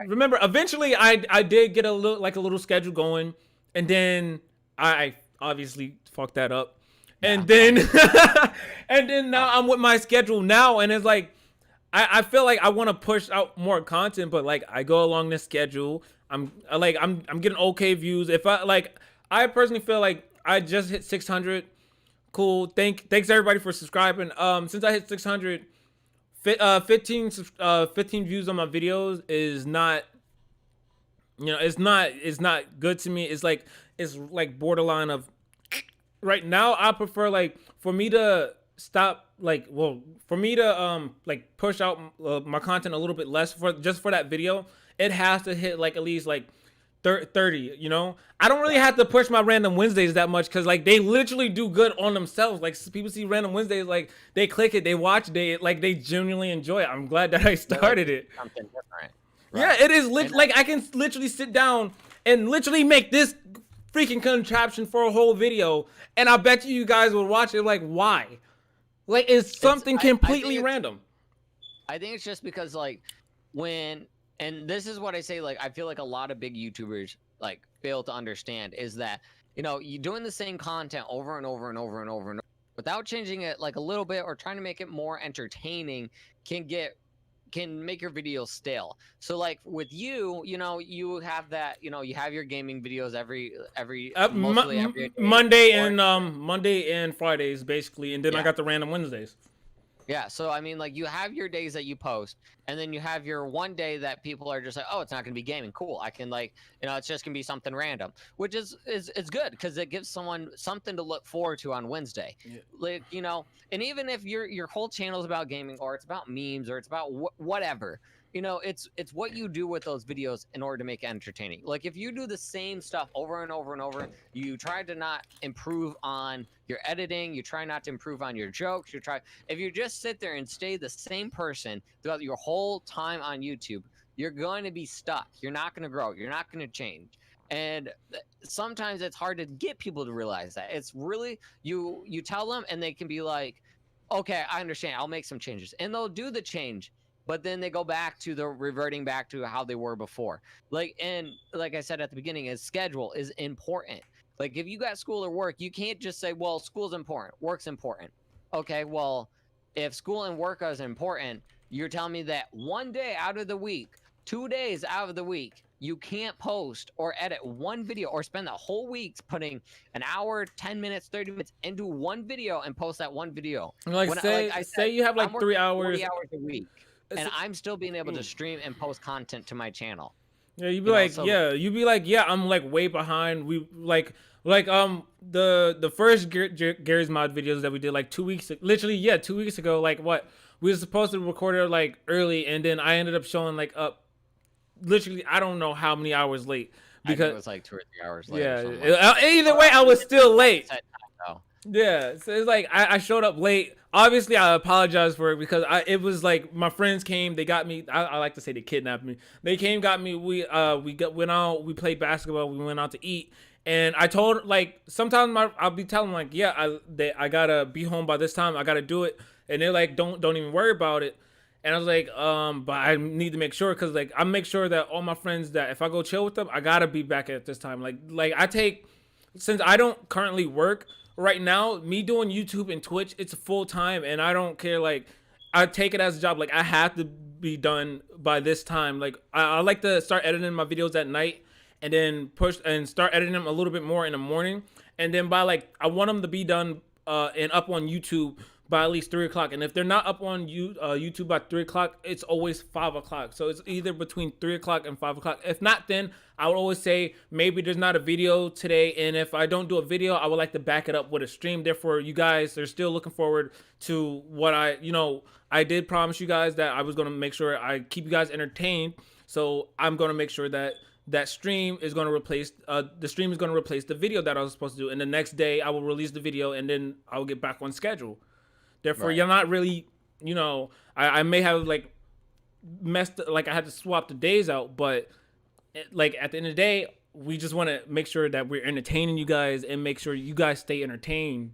remember, eventually I did get a little schedule going, and then I obviously fucked that up. And then now I'm with my schedule now, and it's like I feel like I want to push out more content, but like I go along this schedule. I'm getting okay views. If I personally feel like I just hit 600. Cool. Thanks everybody for subscribing. Since I hit 600, 15 views on my videos is not, you know, it's not good to me. It's like borderline of. Right now, I prefer like for me to push out my content a little bit less for that video. It has to hit like at least like 30. You know, I don't really have to push my Random Wednesdays that much because like they literally do good on themselves. Like people see Random Wednesdays, like they click it, they watch it, like they genuinely enjoy it. I'm glad that I started it. Something different. Right? Yeah, it is like I can literally sit down and literally make this freaking contraption for a whole video, and I bet you guys will watch it like, why? Like, it's something completely random. I think it's just because like and this is what I say, like I feel like a lot of big YouTubers like fail to understand is that, you know, you doing the same content over and over and over and over and over without changing it like a little bit or trying to make it more entertaining can make your videos stale. So like with you know, you have that, you know, you have your gaming videos every Monday and Fridays basically, and then I got the Random Wednesdays. Yeah, so I mean, like you have your days that you post, and then you have your one day that people are just like, oh, it's not gonna be gaming. Cool, I can like, it's just gonna be something random, which is it's good because it gives someone something to look forward to on Wednesday. Yeah. Like and even if your whole channel is about gaming or it's about memes or it's about whatever, it's what you do with those videos in order to make it entertaining. Like if you do the same stuff over and over and over, you try to not improve on your editing, you try not to improve on your jokes, if you just sit there and stay the same person throughout your whole time on YouTube, you're going to be stuck. You're not going to grow. You're not going to change. And sometimes it's hard to get people to realize that. It's really you tell them and they can be like, okay, I understand. I'll make some changes. And they'll do the change, but then they go back to the reverting back to how they were before. Like I said at the beginning, is schedule is important. Like if you got school or work, you can't just say, well, school's important, work's important. Okay, well, if school and work is important, you're telling me that one day out of the week, 2 days out of the week, you can't post or edit one video or spend the whole week putting an hour, 10 minutes, 30 minutes into one video and post that one video. Like say you have like 3 hours. 40 hours a week, and I'm still being able to stream and post content to my channel. Yeah, you'd be like, yeah, I'm like way behind. We the first Gary's Mod videos that we did like 2 weeks, literally 2 weeks ago. Like what we were supposed to record it like early, and then I ended up showing like up, literally I don't know how many hours late because it was like 2 or 3 hours late. Yeah, either way, I was still late. Yeah, so it's like I showed up late. Obviously, I apologize for it because it was like my friends came. They got me. I like to say they kidnapped me. They came, got me. We went out. We played basketball. We went out to eat. And I told like sometimes I'll be telling them like, yeah, I gotta be home by this time. I gotta do it. And they're like, don't even worry about it. And I was like, but I need to make sure because like I make sure that all my friends that if I go chill with them, I gotta be back at this time. Like I take, since I don't currently work right now, me doing YouTube and Twitch, it's full time, and I don't care. Like I take it as a job. Like I have to be done by this time. Like I like to start editing my videos at night, and then push and start editing them a little bit more in the morning, and then by like I want them to be done and up on YouTube by at least 3 o'clock. And if they're not up on YouTube by 3 o'clock, it's always 5 o'clock. So it's either between 3 o'clock and 5 o'clock. If not, then I would always say maybe there's not a video today. And if I don't do a video, I would like to back it up with a stream. Therefore, you guys are still looking forward to what I did promise you guys that I was going to make sure I keep you guys entertained. So I'm going to make sure that stream is going to replace the video that I was supposed to do. And the next day I will release the video, and then I'll get back on schedule. Therefore, right. You're not really, I may have like messed, like I had to swap the days out, but like at the end of the day, we just want to make sure that we're entertaining you guys and make sure you guys stay entertained,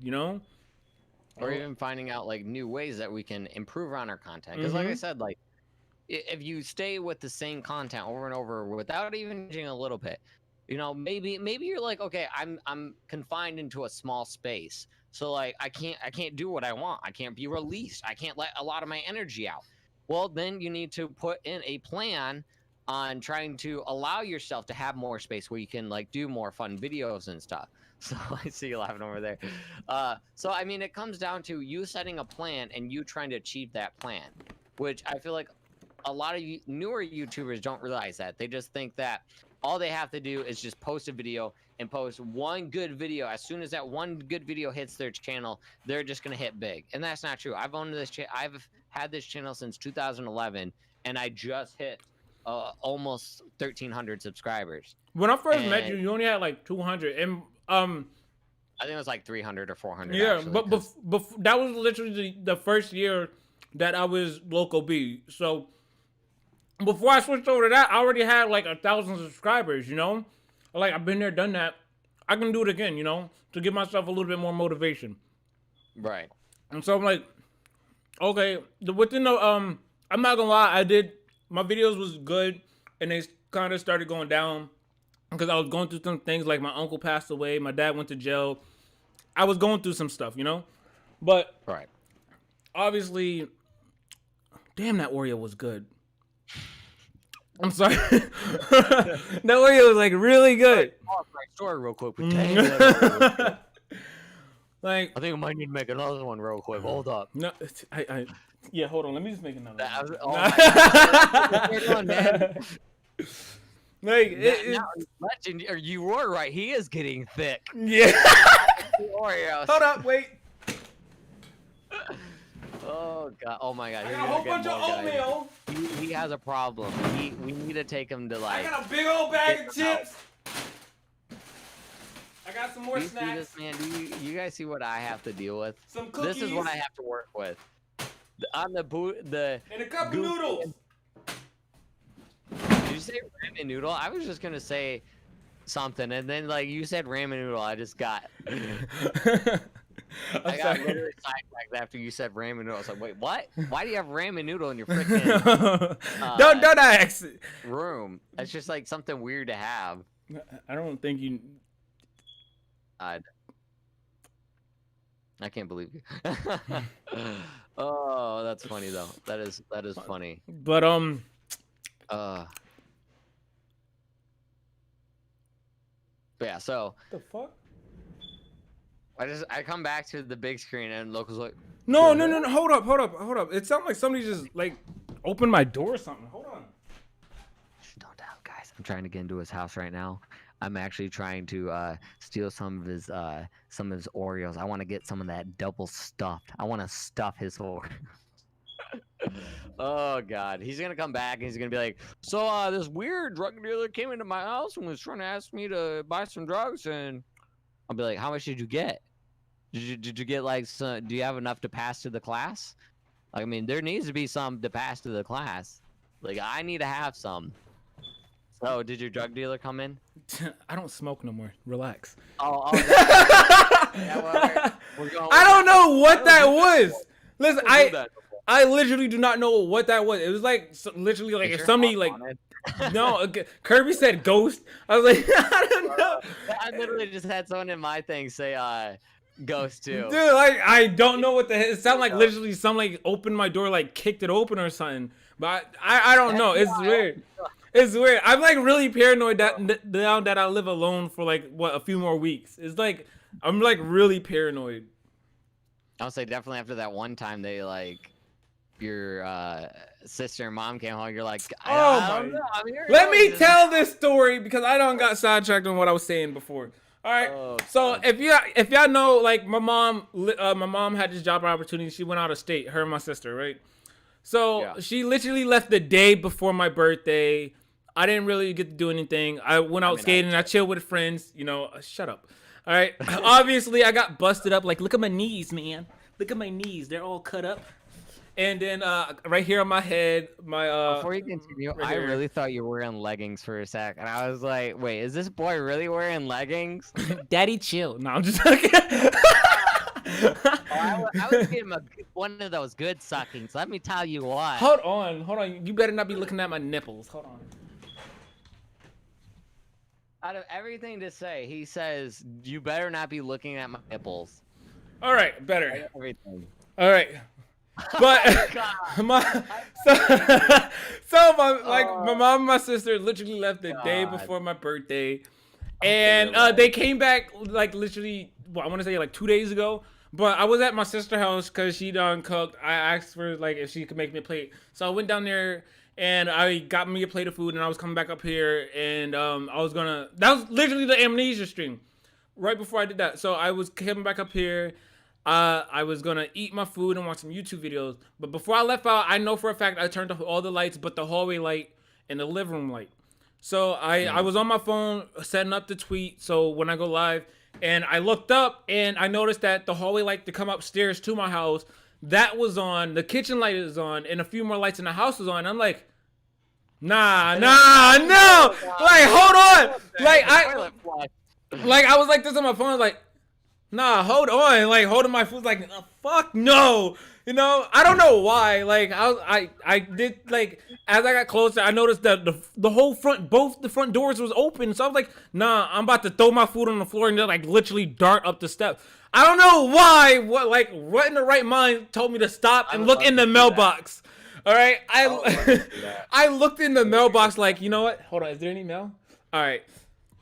Or even finding out like new ways that we can improve on our content. Because like I said, like if you stay with the same content over and over without even changing a little bit, maybe you're like, okay, I'm confined into a small space. So like I can't do what I want. I can't be released. I can't let a lot of my energy out. Well, then you need to put in a plan on trying to allow yourself to have more space where you can like do more fun videos and stuff. So I see you laughing over there. So I mean, it comes down to you setting a plan and you trying to achieve that plan, which I feel like a lot of newer YouTubers don't realize that. They just think that all they have to do is just post a video and post one good video. As soon as that one good video hits their channel, they're just gonna hit big. And that's not true. I've had this channel since 2011, and I just hit almost 1,300 subscribers. When I first met you, you only had like 200, and I think it was like 300 or 400. Yeah, actually, but that was literally the first year that I was Local B. So before I switched over to that, I already had like 1,000 subscribers, Like, I've been there, done that. I can do it again, to give myself a little bit more motivation. Right. And so I'm like, okay, within the, I'm not gonna lie, my videos was good, and they kind of started going down because I was going through some things, like my uncle passed away, my dad went to jail. I was going through some stuff, But, right. Obviously, damn, that Oreo was good. I'm sorry. That Oreo was like really good. Story real quick. Like, I think I might need to make another one real quick. Hold up. no, yeah, hold on. Let me just make another one. Oh my God. Third one, man. Like, Now, legend, or you were right. He is getting thick. yeah. Oreos. Hold up, wait. Oh God! Oh my God! I You're got a gonna whole get bunch of more guys. oatmeal. He has a problem. We need to take him to I like. got a big old bag get of him out. chips. I got some more Do you see snacks. this, man? Do you guys see what I have to deal with? Some cookies. This is what I have to work with. On the and a cup of Goofy- noodles. Did you say ramen noodle? I was just gonna say something, and then like you said ramen noodle, I just got. I got literally sidetracked after you said ramen noodle. I was like, wait, what? Why do you have ramen noodle in your freaking Don't ask. room? That's just like something weird to have. I don't think you. I can't believe you. Oh, that's funny though. That is funny. But yeah. So the fuck? I come back to the big screen and Local's like, No. Hold up. It sounds like somebody just like opened my door or something. Hold on. shh, don't tell him, guys. I'm trying to get into his house right now. I'm actually trying to steal some of his Oreos. I want to get some of that double stuffed. I want to stuff his Oreos. Oh God, he's gonna come back and he's gonna be like, so this weird drug dealer came into my house and was trying to ask me to buy some drugs, and I'll be like, how much did you get? Did you get like some? Do you have enough to pass to the class? Like, I mean, there needs to be some to pass to the class. Like, I need to have some. So, did your drug dealer come in? I don't smoke no more. Relax. Oh, yeah, well, we're going I don't know what that was. I Listen, don't do that. I literally do not know what that was. It was like literally like Is if your somebody house like haunted? no Kirby said ghost. I was like I don't know. I literally just had someone in my thing say ghost too. Dude, like I don't know what the hell. It sounded like literally some like opened my door, like kicked it open or something. But I don't know. It's weird. It's weird. I'm like really paranoid that now that I live alone for like a few more weeks. It's like I'm like really paranoid. I'll say definitely after that one time they like your sister and mom came home. You're like, I don't know. I'm hearing Let me noises. tell this story because I don't got sidetracked on what I was saying before. All right. Oh, So God. if y'all know, like my mom had this job opportunity. She went out of state. Her and my sister, right? So Yeah. she literally left the day before my birthday. I didn't really get to do anything. I went out skating. I chilled with friends. You know, shut up. All right. Obviously, I got busted up. Like, look at my knees, man. Look at my knees. They're all cut up. And then right here on my head, my Before you continue, right I here. really thought you were wearing leggings for a sec, and I was like, wait, is this boy really wearing leggings? Daddy chill. No, I'm just joking. I was getting one of those good suckings. Let me tell you what. Hold on. You better not be looking at my nipples. Hold on. Out of everything to say, he says, you better not be looking at my nipples. All right, better. Everything. All right. But my my mom and my sister literally left the day God. before my birthday, and they came back like literally. Well, I want to say like 2 days ago. But I was at my sister's house because she done cooked. I asked her like if she could make me a plate, so I went down there and I got me a plate of food, and I was coming back up here, and I was gonna. That was literally the amnesia stream, right before I did that. So I was coming back up here. I was gonna eat my food and watch some YouTube videos. But before I left out, I know for a fact I turned off all the lights but the hallway light and the living room light. So I was on my phone setting up the tweet. So when I go live, and I looked up and I noticed that the hallway light to come upstairs to my house, that was on. The kitchen light is on, and a few more lights in the house is on. I'm like, no. Like, hold on. Like I was like this on my phone, like. Nah, hold on. Like holding my food, like fuck no. You know, I don't know why. Like I did like as I got closer, I noticed that the whole front, both the front doors was open. So I was like, nah, I'm about to throw my food on the floor and then like literally dart up the steps. I don't know why. What in the right mind told me to stop and look in the mailbox. All right, I looked in the mailbox like, you know what? Hold on, is there any mail? All right,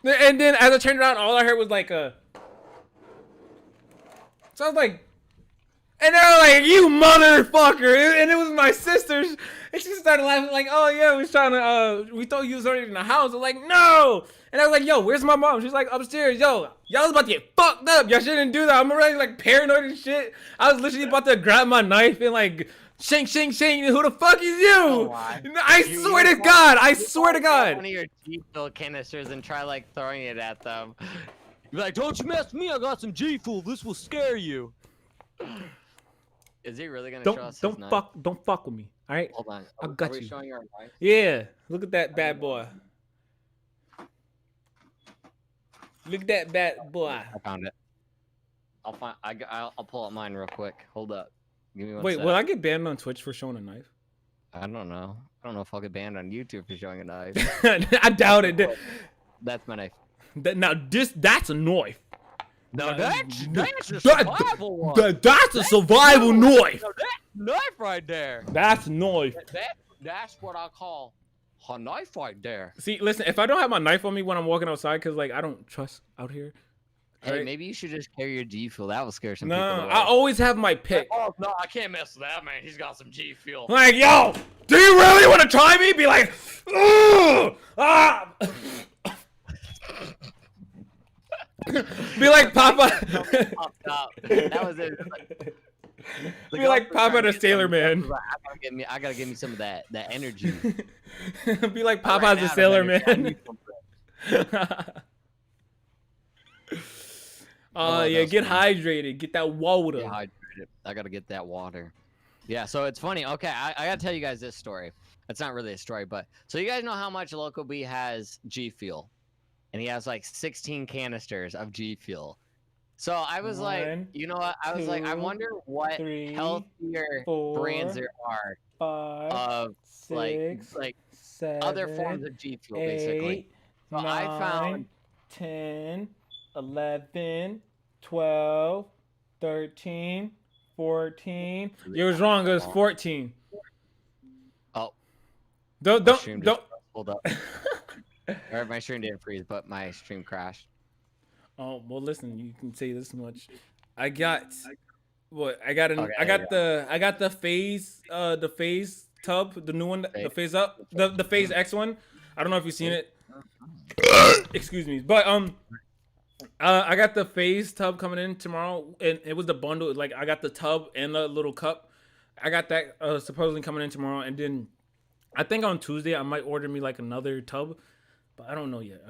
and then as I turned around, all I heard was like a. So I was like, and they're like, you motherfucker. And it was my sister's. And she started laughing like, oh yeah, we was trying to, we thought you was already in the house. I was like, no. And I was like, yo, where's my mom? She's like, upstairs. Yo, y'all was about to get fucked up. Y'all shouldn't do that. I'm already like paranoid and shit. I was literally about to grab my knife and like, shink, shink, shink. Who the fuck is you? Oh, I swear to God. I swear to God. One of your G Fuel canisters and try like throwing it at them. You're like, don't you mess with me. I got some G Fuel. This will scare you. Is he really gonna show us his knife? Don't fuck with me. All right. Hold on. I got Are we you. showing our knife? Yeah. Look at that bad boy. Look at that bad boy. I found it. I'll pull up mine real quick. Hold up. Give me one Wait, sec. will I get banned on Twitch for showing a knife? I don't know. I don't know if I'll get banned on YouTube for showing a knife. I doubt it. That's my knife. That's a knife. No, that's a survival one. That's a survival knife. No, that knife right there. That's a knife. That's what I call a knife right there. See, listen, if I don't have my knife on me when I'm walking outside, because like I don't trust out here. Hey, right? maybe you should just carry your G Fuel. That will scare some No, people away. I always have my pick. Oh no, I can't mess with that man. He's got some G Fuel. Like, yo, do you really want to try me? Be like, ugh, ah. Be like Papa. That was it. Be like Papa the Sailor Man. I gotta get me some of that energy. Be like Papa the Sailor Man. Yeah, get hydrated. Get that water. Get hydrated. I gotta get that water. Yeah, so it's funny. Okay, I gotta tell you guys this story. It's not really a story, but so you guys know how much Local B has G Fuel, and he has like 16 canisters of G Fuel. So I was like, you know what? I was like, I wonder what healthier brands there are 5, of 6, like 7, other forms of G Fuel, 8, basically. So 9, I found 10, 11, 12, 13, 14. You was wrong. It was 14. Oh. Don't. Hold up. Or my stream didn't freeze, but my stream crashed. Oh well, listen. You can say this much. I got the phase tub, the new one, the phase up, the phase X one. I don't know if you've seen it. Excuse me, but I got the phase tub coming in tomorrow, and it was the bundle. Like I got the tub and the little cup. I got that supposedly coming in tomorrow, and then I think on Tuesday I might order me like another tub, but I don't know yet.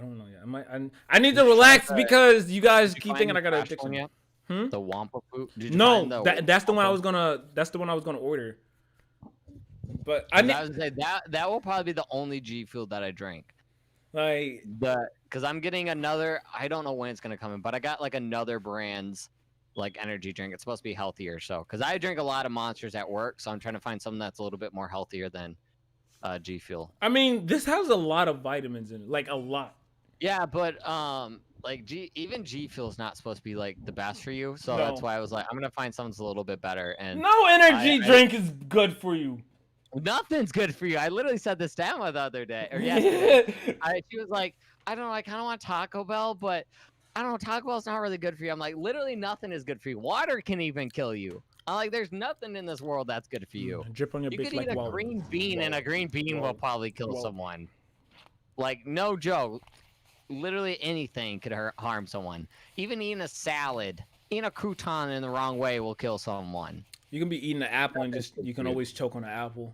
I need to relax because you guys keep thinking I got an addiction. The Wampa poop. No, that's the one I was gonna. That's the one I was gonna order. But I would say that will probably be the only G Fuel that I drink. Like because I'm getting another. I don't know when it's gonna come in, but I got like another brand's like energy drink. It's supposed to be healthier, so because I drink a lot of Monsters at work, so I'm trying to find something that's a little bit more healthier than G Fuel. I mean, this has a lot of vitamins in it, like a lot. Yeah, but like even G Fuel is not supposed to be like the best for you, so that's why I was like, I'm gonna find something that's a little bit better. And no energy drink is good for you. Nothing's good for you. I literally said this down the other day or yesterday. She was like, I don't know, I kind of want Taco Bell, but I don't know, Taco Bell's not really good for you. I'm like, literally nothing is good for you. Water can even kill you. I'm like, there's nothing in this world that's good for you. Drip on your you bitch could like eat a green bean, and a green bean will probably kill someone. Like, no joke. Literally anything could harm someone. Even eating a salad, eating a crouton in the wrong way will kill someone. You can be eating an apple and just you can always choke on an apple.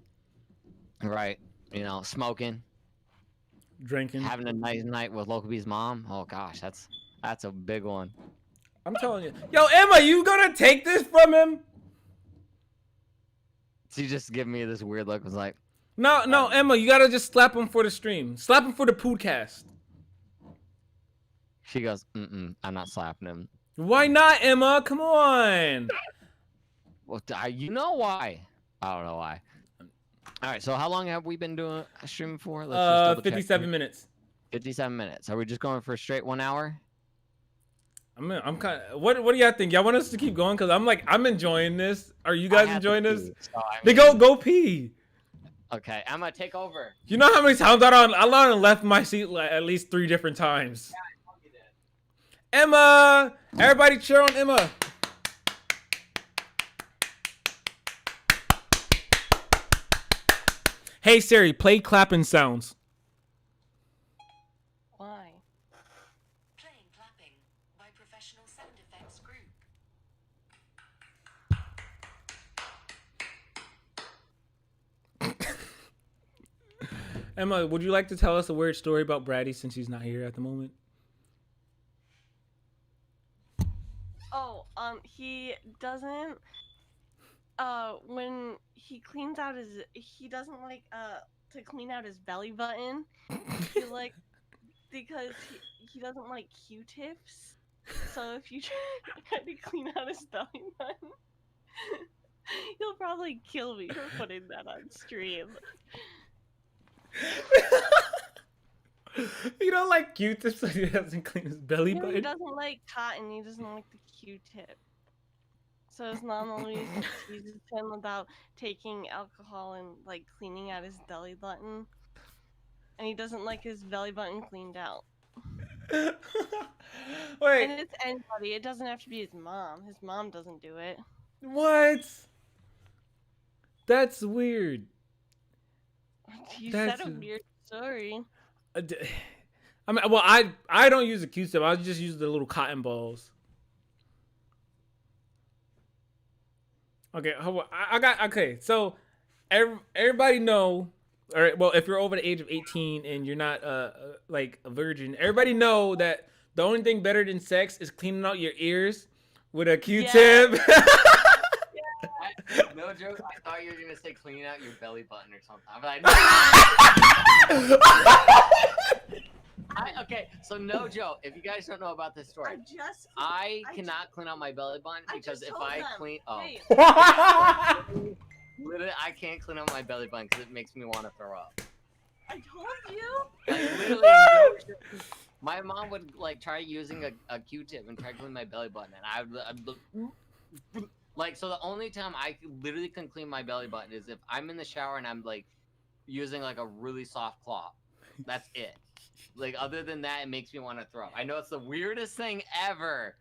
Right. You know, smoking, drinking, having a nice night with Local B's mom. Oh gosh, that's a big one. I'm telling you. Yo, Emma, you gonna take this from him? She just gave me this weird look. Was like, no, Emma, you gotta just slap him for the stream. Slap him for the podcast. She goes, I'm not slapping him. Why not, Emma? Come on. Well, you know why? I don't know why. All right, so how long have we been doing streaming for? Let's just 57 minutes. 57 minutes. Are we just going for a straight 1 hour? I'm kind of. What do y'all think? Y'all want us to keep going? Cause I'm enjoying this. Are you guys enjoying this? So, they go pee. Okay, I'm gonna take over. You know how many times I left my seat like, at least 3 different times. Yeah, I told you that. Emma, everybody cheer on Emma. Hey Siri, play clapping sounds. Why? Playing clapping by professional sound effects group. Emma, would you like to tell us a weird story about Brady since he's not here at the moment? Oh, he doesn't. When he cleans out he doesn't like to clean out his belly button. He like because he doesn't like Q-tips. So if you try to clean out his belly button, he'll probably kill me for putting that on stream. You don't like Q-tips so he doesn't clean his belly No, he button? doesn't like cotton. He doesn't like the Q-tip. So his mom always teases him about taking alcohol and like cleaning out his belly button. And he doesn't like his belly button cleaned out. Wait, And it's anybody. It doesn't have to be his mom. His mom doesn't do it. what? That's weird. You That's said a a- weird story. I mean, well, I don't use a Q-tip. I just use the little cotton balls. Okay, I got okay. So everybody know, or well, if you're over the age of 18 and you're not like a virgin, everybody know that the only thing better than sex is cleaning out your ears with a Q-tip. No joke. I thought you were gonna say cleaning out your belly button or something. I'm like, okay. So no joke. If you guys don't know about this story, I cannot clean out my belly button because if I clean, Hey, literally, I can't clean out my belly button because it makes me want to throw up. I told you. Like literally, no joke. My mom would like try using a Q-tip and try to clean my belly button, and I'd look. Like, so the only time I literally can clean my belly button is if I'm in the shower and I'm like using like a really soft cloth. That's it. Like, other than that, it makes me want to throw up. I know it's the weirdest thing ever,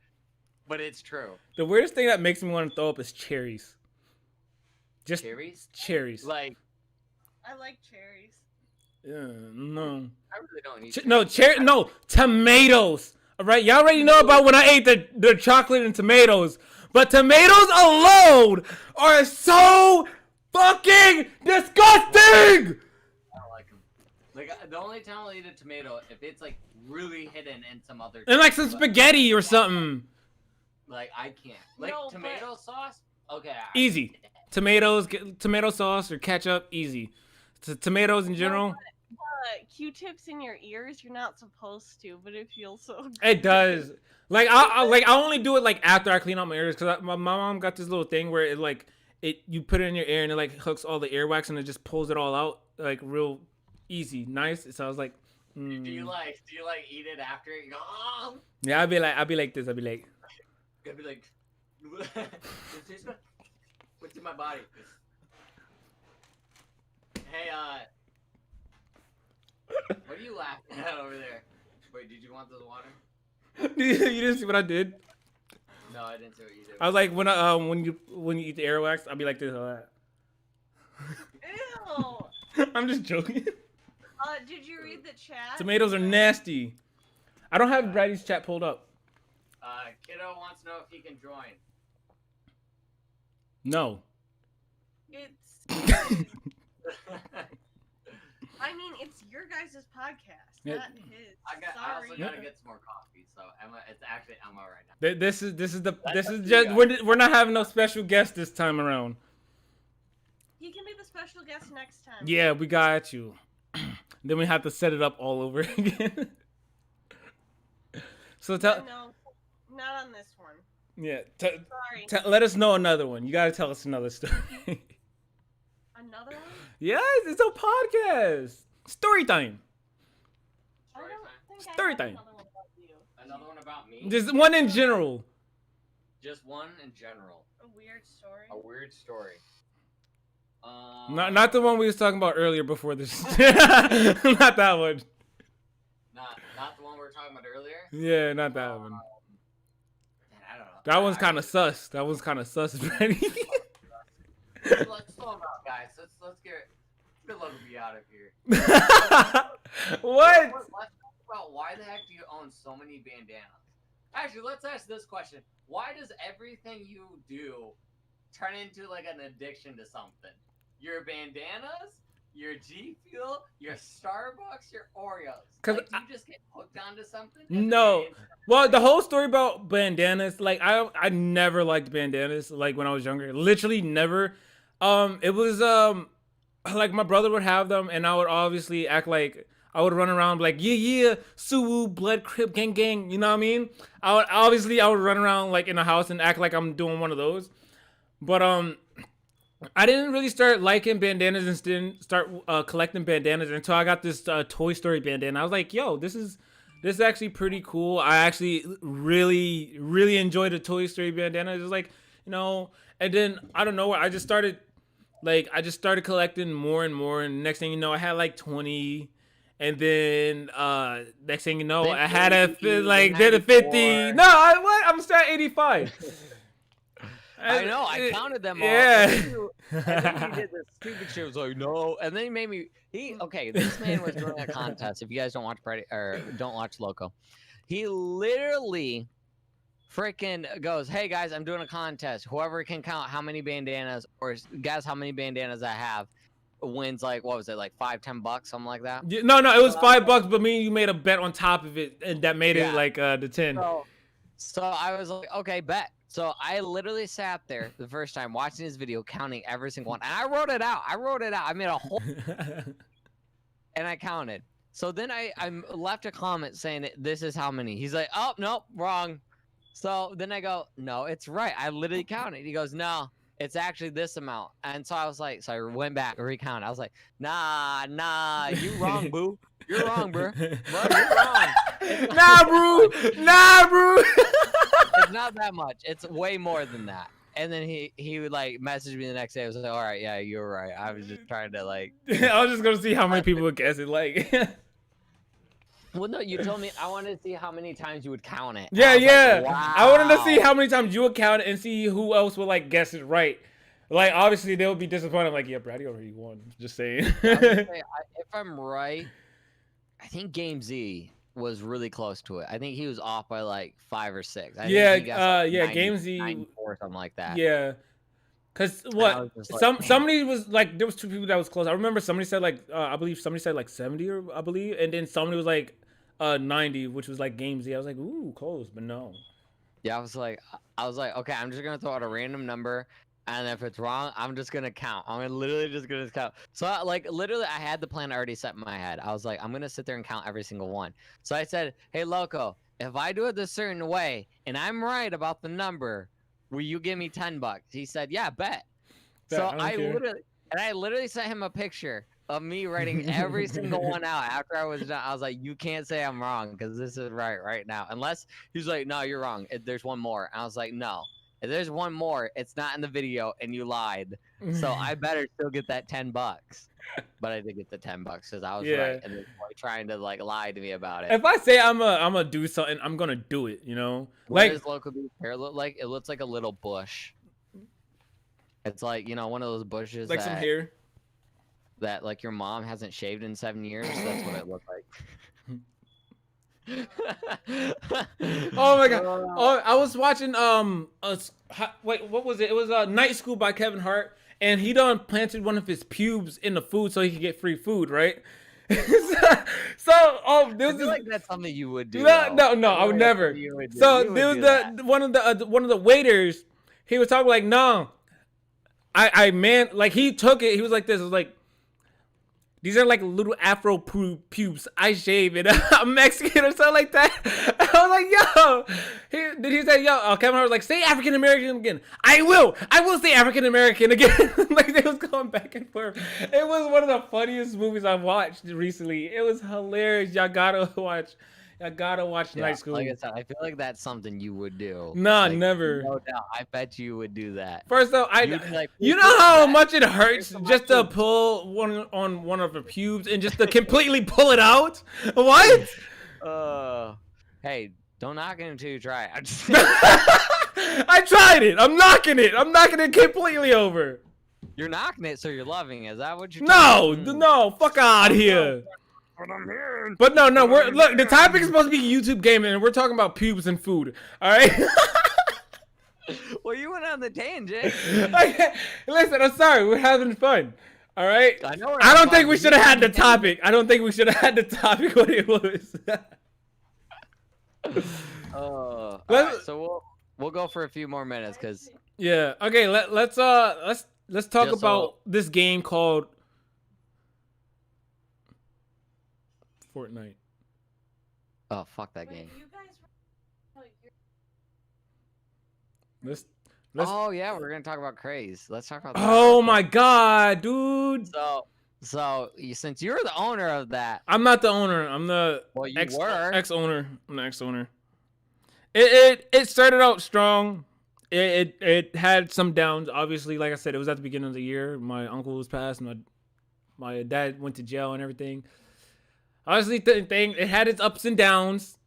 but it's true. The weirdest thing that makes me want to throw up is cherries. Just Cherries? cherries. Like, I like cherries. No. I really don't need No, tomatoes. All right, y'all already know about when I ate the chocolate and tomatoes, but tomatoes alone are so fucking disgusting. I don't like them. Like, the only time I'll eat a tomato if it's like really hidden in some other. And like some spaghetti or something. Like, I can't. Like, No, tomato sauce? Okay. Easy. Tomatoes, tomato sauce or ketchup, easy. Tomatoes in general. Q-tips in your ears, you're not supposed to, but it feels so good. It does. Like I only do it like after I clean out my ears because my mom got this little thing where you put it in your ear and it like hooks all the earwax and it just pulls it all out like real easy, nice. So I was like, Do you like eat it after you go? Oh! Yeah, I'd be like this. I'd be like, Gonna be like, it tastes good. What's in my body? Hey, what are you laughing at over there? Wait, did you want this water? you didn't see what I did? No, I didn't see what you did. I was like, when you eat the earwax, I'll be like this. Ew. I'm just joking. Did you read the chat? Tomatoes are nasty. I don't have Brady's chat pulled up. Kiddo wants to know if he can join. No. It's. I mean, it's your guys' podcast, Yeah. not his. I also Sorry. gotta get some more coffee. So Emma, it's actually Emma right now. This is up to just you we're not having no special guest this time around. He can be the special guest next time. Yeah, we got you. Then we have to set it up all over again. So tell No, not on this one. yeah, Sorry. let us know another one. You gotta tell us another story. Another one? Yes, it's a podcast. Story time. I don't think Story I have time. another one about you. Another one about me. Just one in general. Just one in general. A weird story. A weird story. Not the one we was talking about earlier before this. Not that one. Not the one we were talking about earlier. Yeah, not that one. Man, I don't know. That one's kind of sus. That one's kind of sus, Brady. Let's slow them out, guys. Let's get. Logan be out of here. What? Let's talk about why the heck do you own so many bandanas? Actually, let's ask this question. Why does everything you do turn into like an addiction to something? Your bandanas, your G Fuel, your Starbucks, your Oreos. 'Cause like, do you just get hooked onto something? No. Well, the whole story about bandanas, like I never liked bandanas like when I was younger. Literally never. It was like my brother would have them and I would obviously act like I would run around like yeah, Suwu, blood, crip, gang, you know what I mean? I would run around like in the house and act like I'm doing one of those. But I didn't really start liking bandanas and didn't start collecting bandanas until I got this Toy Story bandana. I was like, yo, this is actually pretty cool. I actually really enjoyed the Toy Story bandana. It was like, you know, and then I don't know, I just started collecting more and more, and next thing you know, I had like 20. And then next thing you know, Then I had 80, like then did a 50. 94. No, what? I'm still at 85. I know, I counted them all. Yeah. And then he did this stupid shit. Was like, no. And then he made me. Okay, this man was doing a contest. If you guys don't watch don't watch Loco, he literally freaking goes, "Hey guys, I'm doing a contest. Whoever can count how many bandanas or guess how many bandanas I have wins. Like, what was it? Like $5-10, something like that." No, it was $5, but me and you made a bet on top of it, and that made it like the 10. So I was like, okay, bet. So I literally sat there the first time watching his video, counting every single one, and I wrote it out. I made a whole, and I counted. So then I left a comment saying that this is how many. He's like, oh nope, wrong. So then I go, no, it's right. I literally counted. He goes, no, it's actually this amount. And so I was like, so I went back and recounted. I was like, nah, you wrong, boo. You're wrong, bro. Bro, you're wrong. Nah, bro. It's not that much. It's way more than that. And then he would like message me the next day. I was like, all right, yeah, you're right. I was just trying to like. I was just gonna see how many people would guess it. Like. Well, no, you told me I wanted to see how many times you would count it. Yeah. Like, wow. I wanted to see how many times you would count it and see who else would like guess it right. Like obviously they would be disappointed. I'm like, yeah, Brady already won. Just saying. If I'm right, I think Game Z was really close to it. I think he was off by like 5 or 6. I think he got like 90, Game Z 94, something like that. Yeah. Cause what like, somebody was like, there was 2 people that was close. I remember somebody said like I believe somebody said like 70 or I believe, and then somebody was like 90, which was like Game Z. I was like, ooh, close, but no. Yeah, I was like, okay, I'm just gonna throw out a random number, and if it's wrong, I'm just gonna count. I'm literally just gonna count. So literally, I had the plan already set in my head. I was like, I'm gonna sit there and count every single one. So I said, hey, Loco, if I do it this certain way and I'm right about the number, will you give me $10? He said, yeah, bet. So I literally sent him a picture of me writing every single one out after I was done. I was like, you can't say I'm wrong because this is right now. Unless he's like, no, you're wrong. There's one more. And I was like, no, if there's one more, it's not in the video and you lied. So I better still get that $10. But I did get the $10 because I was right. And they're trying to like lie to me about it. If I say I'm gonna do something, I'm gonna do it, you know? What does Local Beef hair look like? It looks like a little bush. It's like, you know, one of those bushes like some hair that like your mom hasn't shaved in 7 years. That's what it looked like. Oh my god! Oh, I was watching wait, what was it? It was Night School by Kevin Hart, and he done planted one of his pubes in the food so he could get free food, right? There was this, like that's something you would do. No, I would never. So there was one of the waiters. He was talking like, no, I man, like he took it. He was like this. It was like, these are like little Afro pubes. I shave it. I'm Mexican or something like that. I was like, yo. He said, yo. Kevin Hart was like, say African American again. I will say African American again. Like they was going back and forth. It was one of the funniest movies I've watched recently. It was hilarious. Y'all gotta watch. Night School. Like I said, I feel like that's something you would do. Nah, like, never. No doubt. I bet you would do that. First though, you know how much it hurts just to pull one of the pubes and just to completely pull it out? What? Hey, don't knock it until you try it. I tried it. I'm knocking it completely over. You're knocking it, so you're loving it. Is that what you're No, telling me? no, fuck out of here. But I'm here. But no, look. The topic is supposed to be YouTube gaming, and we're talking about pubes and food. All right. Well, you went on the tangent. Okay, listen, I'm sorry. We're having fun. All right. I know. I don't think we should have had the topic. I don't think we should have had the topic what it was. All right, so we'll go for a few more minutes because Yeah. Okay. Let's talk Just about this game called Fortnite. oh fuck that game. You guys. Let's. Oh yeah, we're gonna talk about craze. Let's talk about that. Oh my god, dude. So since you're the owner of that, I'm not the owner. I'm the well, you ex were. owner. I'm the ex owner. It started out strong. It had some downs. Obviously, like I said, it was at the beginning of the year. My uncle was passed. My dad went to jail and everything. Honestly, it had its ups and downs.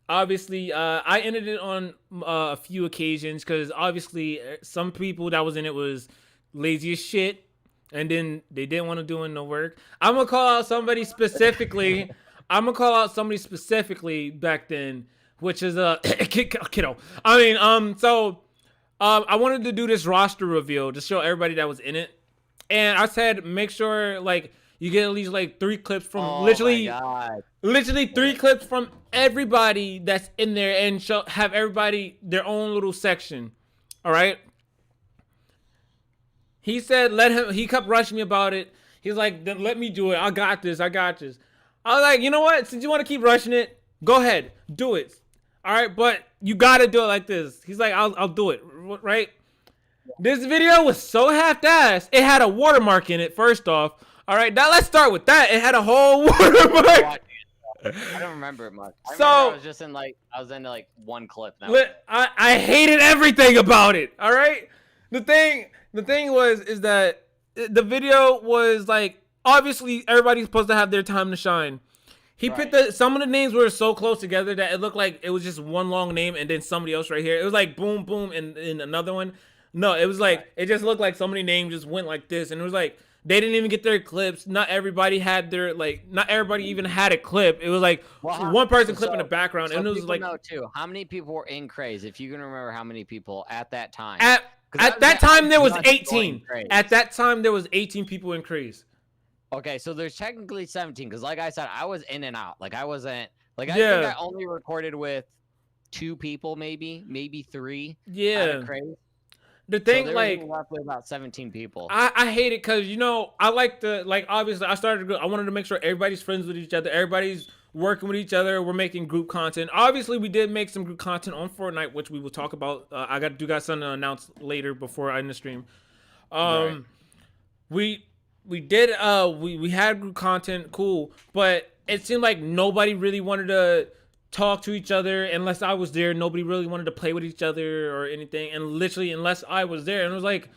Obviously, I ended it on a few occasions because obviously some people that was in it was lazy as shit, and then they didn't want to do no work. I'm gonna call out somebody specifically. Back then, which is a kiddo. I mean, so I wanted to do this roster reveal to show everybody that was in it, and I said make sure like you get at least like 3 clips from literally 3 clips from everybody that's in there, and have everybody their own little section. All right. He said, he kept rushing me about it. He's like, then let me do it. I got this. I was like, you know what? Since you want to keep rushing it, go ahead, do it. All right. But you got to do it like this. He's like, I'll do it. Right. This video was so half-assed. It had a watermark in it. First off. All right, now let's start with that. It had a whole watermark. I don't remember it much. I was into like 1 clip. I hated everything about it. All right, the thing is that the video was like obviously everybody's supposed to have their time to shine. He picked some of the names were so close together that it looked like it was just one long name and then somebody else right here. It was like boom boom and another one. No, it was like it just looked like so many names just went like this, and it was like. They didn't even get their clips. Not everybody had their not everybody even had a clip. It was like one person clip in the background, and it was like know too. How many people were in Craze? If you can remember, how many people at that time? At that time there was 18. At that time there was 18 people in Craze. Okay, so there's technically 17 because, like I said, I was in and out. Like I wasn't like I think I only recorded with 2 people, maybe 3. Yeah. Craze. The thing, so like, roughly about 17 people. I hate it because, you know, I like to, like, obviously, I wanted to make sure everybody's friends with each other. Everybody's working with each other. We're making group content. Obviously, we did make some group content on Fortnite, which we will talk about. I got something to announce later before I end the stream. We did, we had group content, cool, but it seemed like nobody really wanted to talk to each other unless I was there. Nobody really wanted to play with each other or anything, and literally unless I was there. And it was like,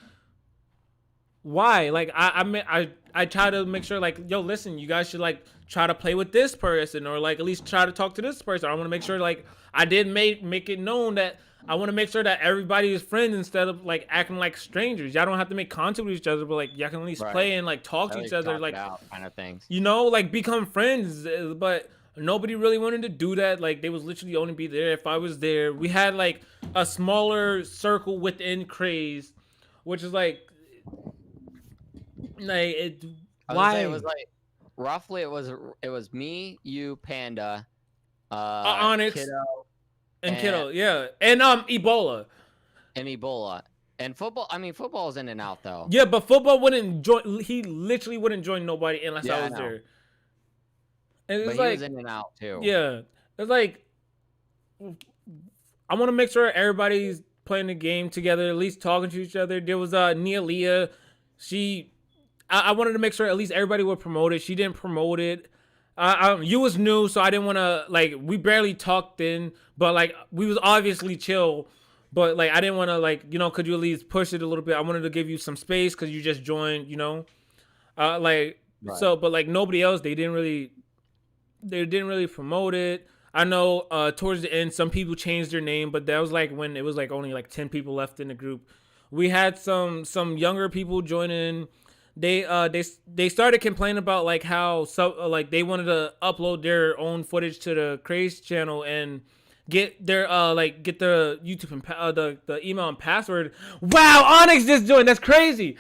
why? Like I try to make sure, like, yo, listen, you guys should like try to play with this person, or like at least try to talk to this person. I want to make sure, like, I did make it known that I want to make sure that everybody is friends instead of like acting like strangers. Y'all don't have to make content with each other, but like y'all can at least play and like talk to each other, like kind of things. You know, like become friends. But nobody really wanted to do that. Like, they was literally only be there if I was there. We had like a smaller circle within Craze, which is like it. Why? It was like roughly it was me, you, Panda, Onyx, Kiddo, yeah, and Ebola. And football. I mean, football's in and out though. Yeah, but football wouldn't join. He literally wouldn't join nobody unless I was there. And but he was in and out too. Yeah, it's like I want to make sure everybody's playing the game together, at least talking to each other. There was Nia Leah. I wanted to make sure at least everybody would promote it. She didn't promote it. You was new, so I didn't want to, like, we barely talked then, but like we was obviously chill. But like I didn't want to, like, you know, could you at least push it a little bit? I wanted to give you some space because you just joined, you know, So, but like nobody else, they didn't really promote it. I know towards the end, some people changed their name, but that was like when it was like only like 10 people left in the group. We had some younger people join in. They started complaining about like how like they wanted to upload their own footage to the Craze channel and get their get the YouTube and the email and password. Wow, Onyx just joined. That's crazy.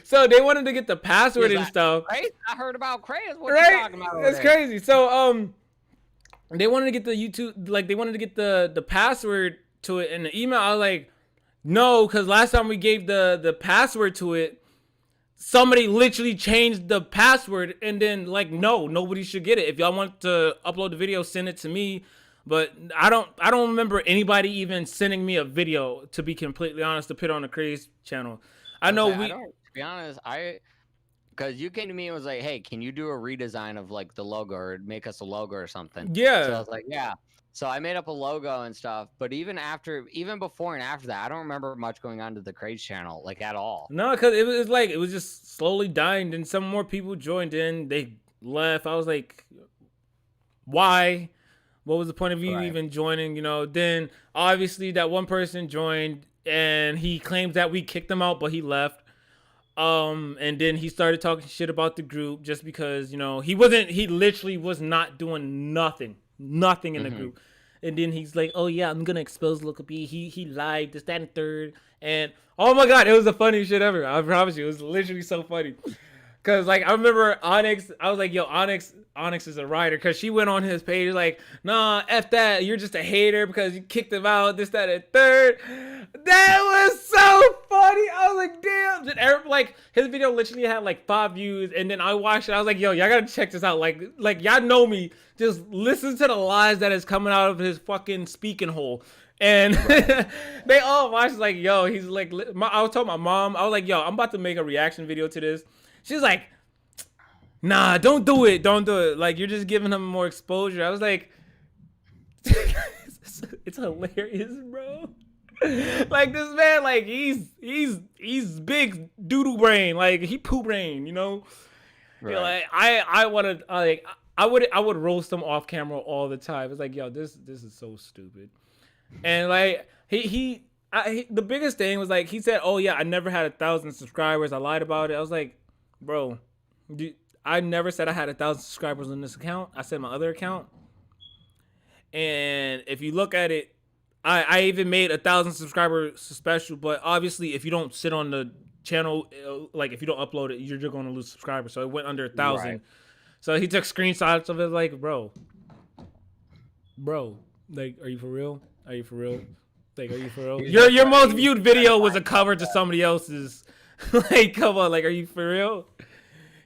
So they wanted to get the password and stuff. Craze? I heard about Craze. What Right? you talking about? That's crazy. So they wanted to get the YouTube, like they wanted to get the password to it in the email. I was like, no, because last time we gave the password to it, somebody literally changed the password, and then like, no, nobody should get it. If y'all want to upload the video, send it to me. But I don't remember anybody even sending me a video, to be completely honest, to put on the Craze channel. I know to be honest, because you came to me and was like, hey, can you do a redesign of like the logo or make us a logo or something? Yeah. So I was like, yeah. So I made up a logo and stuff, but even before and after that, I don't remember much going on to the Craze channel, like at all. No, because it was just slowly dying. Then some more people joined in. They left. I was like, why? What was the point of you even joining? You know. Then obviously that one person joined, and he claims that we kicked him out, but he left. And then he started talking shit about the group just because, you know, he literally was not doing nothing in the group. And then he's like, oh yeah, I'm gonna expose Local B. He lied, this, that, and third. And oh my god, it was the funniest shit ever. I promise you, it was literally so funny. Cause like I remember Onyx, I was like, yo, Onyx is a writer. Cause she went on his page like, nah, F that, you're just a hater because you kicked him out, this, that, and third. That was so funny. I was like, damn. Like his video literally had like 5 views, and then I watched it. I was like, yo, y'all gotta check this out. Like y'all know me. Just listen to the lies that is coming out of his fucking speaking hole. And they all watched like, yo, he's like, I was telling my mom, I was like, yo, I'm about to make a reaction video to this. She's like, nah, don't do it. Like, you're just giving him more exposure. I was like, it's hilarious, bro. Like this man, like he's big doodle brain, like he poo brain, you know. Right. You know, like I would roast him off camera all the time. It's like, yo, this is so stupid. And like the biggest thing was like he said, oh yeah, I never had 1,000 subscribers. I lied about it. I was like, bro, I never said I had 1,000 subscribers on this account. I said my other account. And if you look at it, I even made 1,000 subscribers special, but obviously if you don't sit on the channel, like if you don't upload it, you're going to lose subscribers. So it went under 1,000. Right. So he took screenshots of it, like, bro, like, are you for real? Like, are you for real? Your most viewed video was a cover to somebody else's. Like, come on, like, are you for real?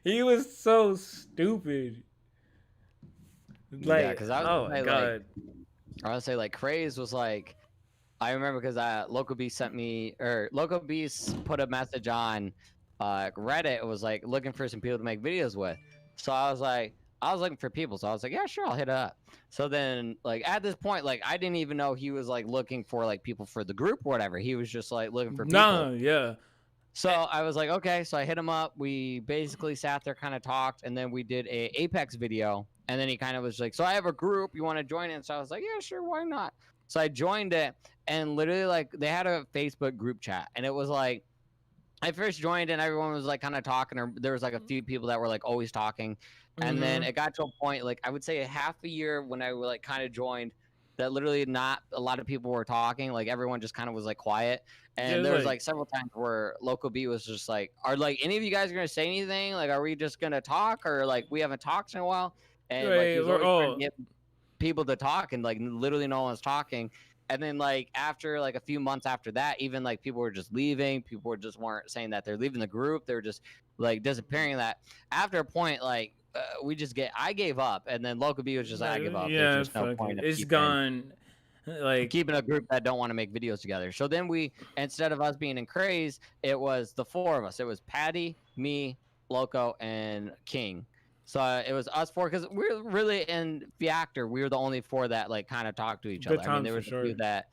He was so stupid. Like, yeah, because I would say like Craze was like, I remember because Local Beast put a message on Reddit. It was like looking for some people to make videos with. So I was looking for people. So I was like, yeah, sure, I'll hit it up. So then like at this point, like I didn't even know he was like looking for like people for the group or whatever. He was just like looking for people. No, yeah. So I was like, okay. So I hit him up. We basically sat there, kind of talked, and then we did a Apex video. And then he kind of was like, so I have a group. You want to join it? So I was like, yeah, sure. Why not? So I joined it, and literally like they had a Facebook group chat, and it was like, I first joined and everyone was like kind of talking, or there was like a few people that were like always talking. And then it got to a point, like I would say a half a year when I like kind of joined, that literally not a lot of people were talking. Like everyone just kind of was like quiet. And there was like several times where Local B was just like, are like any of you guys gonna say anything? Like, are we just gonna talk, or like we haven't talked in a while? And like he was always trying to get people to talk, and like literally no one's talking. And then like after like a few months after that, even like people were just leaving. People weren't saying that they're leaving the group. They were just like disappearing. That after a point, like I gave up, and then Local B was just like, I give up. Yeah, there's just no point. It's gone. Like keeping a group that don't want to make videos together. So then instead of us being in Craze, it was the 4 of us. It was Patty, me, Loco, and King. So it was us 4 because we're really in Fiactor. We were the only 4 that like kind of talked to each other. I mean, there was a few that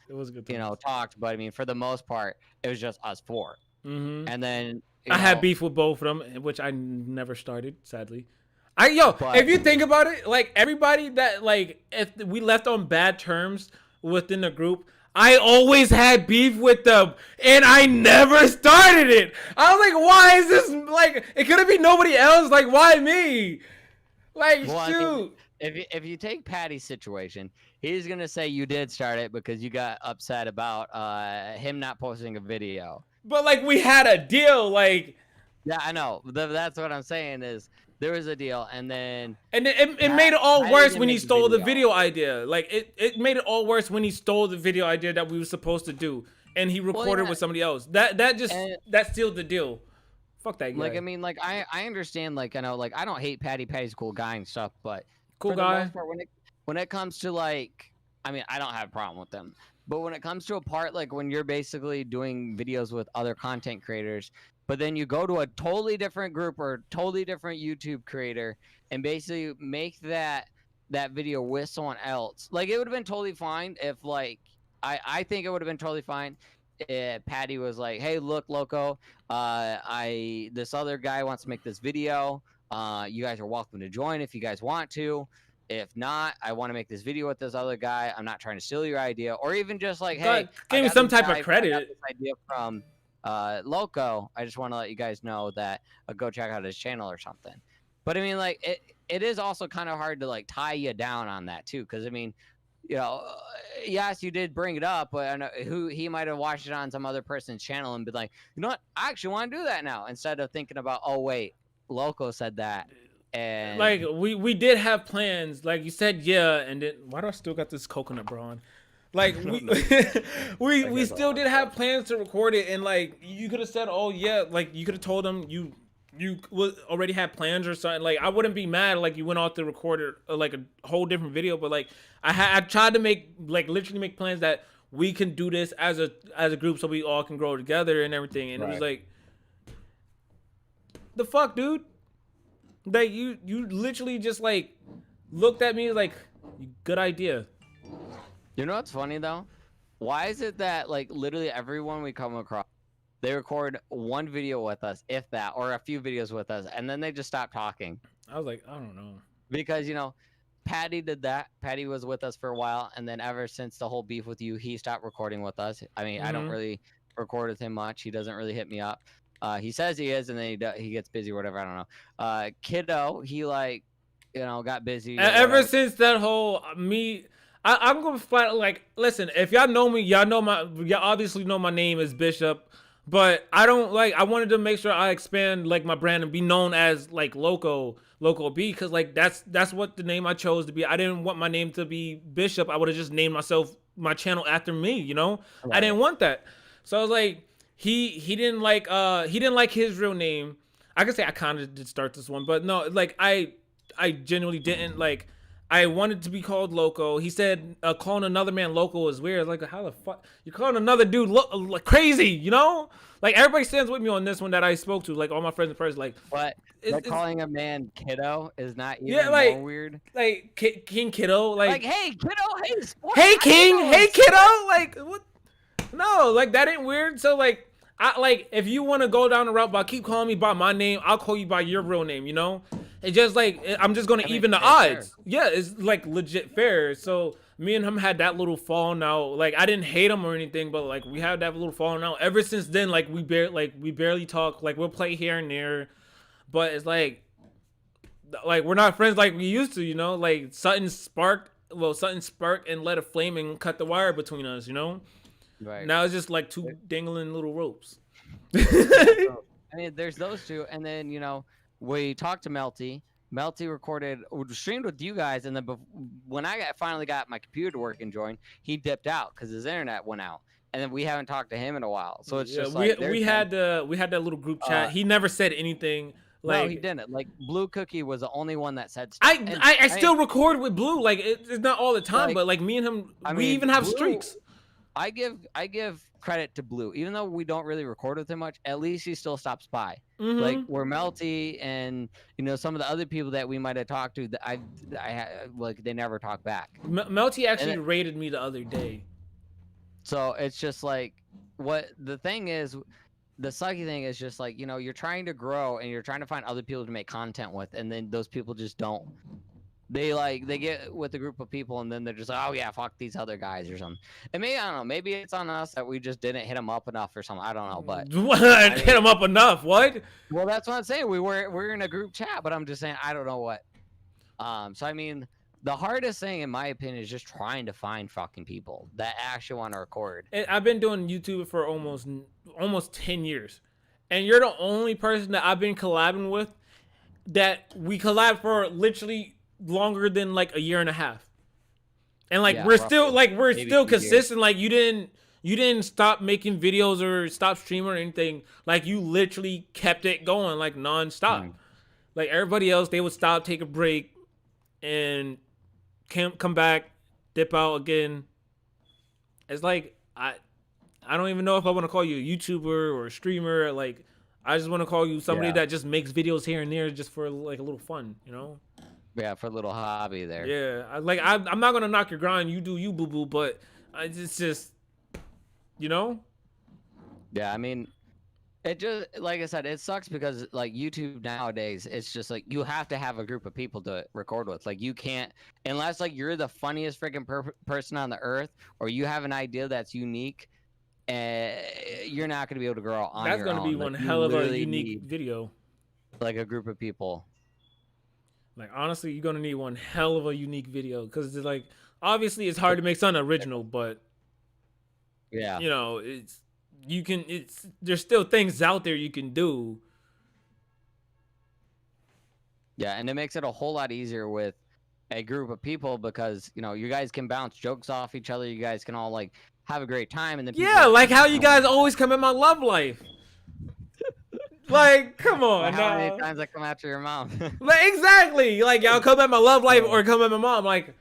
talked, but I mean, for the most part, it was just us 4. And then I had beef with both of them, which I never started, sadly. If you think about it, like everybody that like if we left on bad terms within the group, I always had beef with them, and I never started it. I was like, why is this like? It could have been nobody else. Like, why me? Like, Well, I shoot. mean, if you take Patty's situation, he's gonna say you did start it because you got upset about him not posting a video. But like, we had a deal. Like, Yeah, I know. That's what I'm saying is there was a deal, and then it made it all Patty worse didn't when he make the stole the video. video idea. Like, it made it all worse when he stole the video idea that we were supposed to do, and he recorded yeah. with somebody else. That just And- that sealed the deal. Fuck that guy. Like, I mean, like I understand, like, I know, like, I don't hate Patty. Patty's a cool guy and stuff, but Cool for the guy. most part, when it comes to, like, I mean, I don't have a problem with them, but when it comes to a part like when you're basically doing videos with other content creators, but then you go to a totally different group or totally different YouTube creator and basically make that video with someone else, like, it would have been totally fine if, like, I think it would have been totally fine if Patty was like, hey, look, Loco, this other guy wants to make this video. You guys are welcome to join if you guys want to. If not, I want to make this video with this other guy. I'm not trying to steal your idea, or even just like, hey, give I me got some this type guy- of I got credit. this idea from Loco. I just want to let you guys know that go check out his channel or something. But I mean, like, it is also kind of hard to like tie you down on that too, because I mean, you know, yes, you did bring it up, but I know he might have watched it on some other person's channel and been like, you know what, I actually want to do that now, instead of thinking about, oh wait, Loco said that. And Like, we did have plans. Like, you said, yeah, and then why do I still got this coconut bro on? Like, we still did have plans to record it, and like, you could have said, oh yeah, like, you could have told him you already had plans or something. Like, I wouldn't be mad. Like, you went off to record it, like a whole different video, but like, I tried to make, like, literally make plans that we can do this as a group, so we all can grow together and everything. And it was like, the fuck, dude. Like, you literally just like looked at me like, good idea. you know what's funny though? Why is it that like literally everyone we come across, they record one video with us, if that, or a few videos with us, and then they just stop talking? I was like, I don't know. Because, you know, Patty did that. Patty was with us for a while, and then ever since the whole beef with you, he stopped recording with us. I mean, I don't Mhm. really record with him much. He doesn't really hit me up. He says he is, and then he gets busy or whatever. I don't know. Kiddo, he like, you know, got busy. or Ever whatever. since that whole I'm gonna flat like, listen, if y'all know me, y'all obviously know my name is Bishop, but I don't like, I wanted to make sure I expand like my brand and be known as like Loco B, because like that's what the name I chose to be. I didn't want my name to be Bishop. I would have just named my channel after me, you know? I didn't want that. So I was like, he didn't like his real name. I could say I kind of did start this one, but no, like I genuinely didn't. Like, I wanted to be called Loco. He said calling another man Loco is weird. Like, how the fuck you're calling another dude like crazy, you know? Like, everybody stands with me on this one that I spoke to, like all my friends in person. Like, But it's calling a man Kiddo is not even like, more weird. like King Kiddo, Like, hey, Kiddo, hey, sport, hey I King, know hey it's- Kiddo, like what? No, like that ain't weird. So like, I like, if you want to go down the route by keep calling me by my name, I'll call you by your real name. You know, it's just like, I'm just gonna I mean, even the it's fair. odds. Yeah, it's like legit fair. So me and him had that little falling out. Like, I didn't hate him or anything, but like we had that little falling out. Ever since then, like we barely talk. Like, we'll play here and there, but it's like we're not friends like we used to. You know, like something sparked and lit a flame and cut the wire between us. You know. Right. Now it's just like two dangling little ropes. So, I mean, there's those two, and then, you know, we talked to Melty. Melty streamed with you guys, and then when I finally got my computer to work and join, he dipped out because his internet went out, and then we haven't talked to him in a while. So it's just like we had that little group chat. He never said anything. Like, no, he didn't. Like, Blue Cookie was the only one that said stuff. I still record with Blue. Like, it's not all the time, Like, but like me and him, I we mean, even have Blue- streaks. I give credit to Blue, even though we don't really record with him much. At least he still stops by. Mhm. Like, where Melty and, you know, some of the other people that we might have talked to, that like, they never talk back. Melty actually And rated me the other day. So it's just like, what the thing is, the sucky thing is just like, you know, you're trying to grow and you're trying to find other people to make content with, and then those people just don't they get with a group of people and then they're just like, oh yeah, fuck these other guys or something. And maybe I don't know, maybe it's on us that we just didn't hit them up enough or something. I don't know, but Hit them up enough. What? well, that's what I'm saying. We're in a group chat, but I'm just saying I don't know what. So I mean, the hardest thing in my opinion is just trying to find fucking people that actually want to record. I've been doing YouTube for almost 10 years, and you're the only person that I've been collabing with that we collab for literally longer than like a year and a half. And like Yeah, we're roughly. still Maybe 2 years. consistent. Like you didn't stop making videos or stop streaming or anything. Like you literally kept it going like nonstop. Like everybody else, they would stop, take a break, and come back, dip out again. It's like I don't even know if I want to call you a YouTuber or a streamer. Like I just want to call you somebody that just makes videos here and there just for like a little fun, you know? Yeah, for a little hobby there. Yeah, I'm not gonna knock your grind. You do you, boo boo. But it's just, you know. Yeah, I mean, it just like I said, it sucks because like YouTube nowadays, it's just like you have to have a group of people to record with. Like you can't unless like you're the funniest freaking person on the earth, or you have an idea that's unique. You're not gonna be able to grow on That's your gonna own. be Like, one you hell of a literally unique need, video. like a group of people. Like honestly, you're gonna need one hell of a unique video because it's like obviously it's hard to make something original, but Yeah. you know there's still things out there you can do. Yeah, and it makes it a whole lot easier with a group of people because you know you guys can bounce jokes off each other. You guys can all like have a great time, and then Yeah, like how you guys always come in my love life. Like, come on, Or how many now. times I come after your mom. Like exactly, like y'all come at my love life or come at my mom. Like,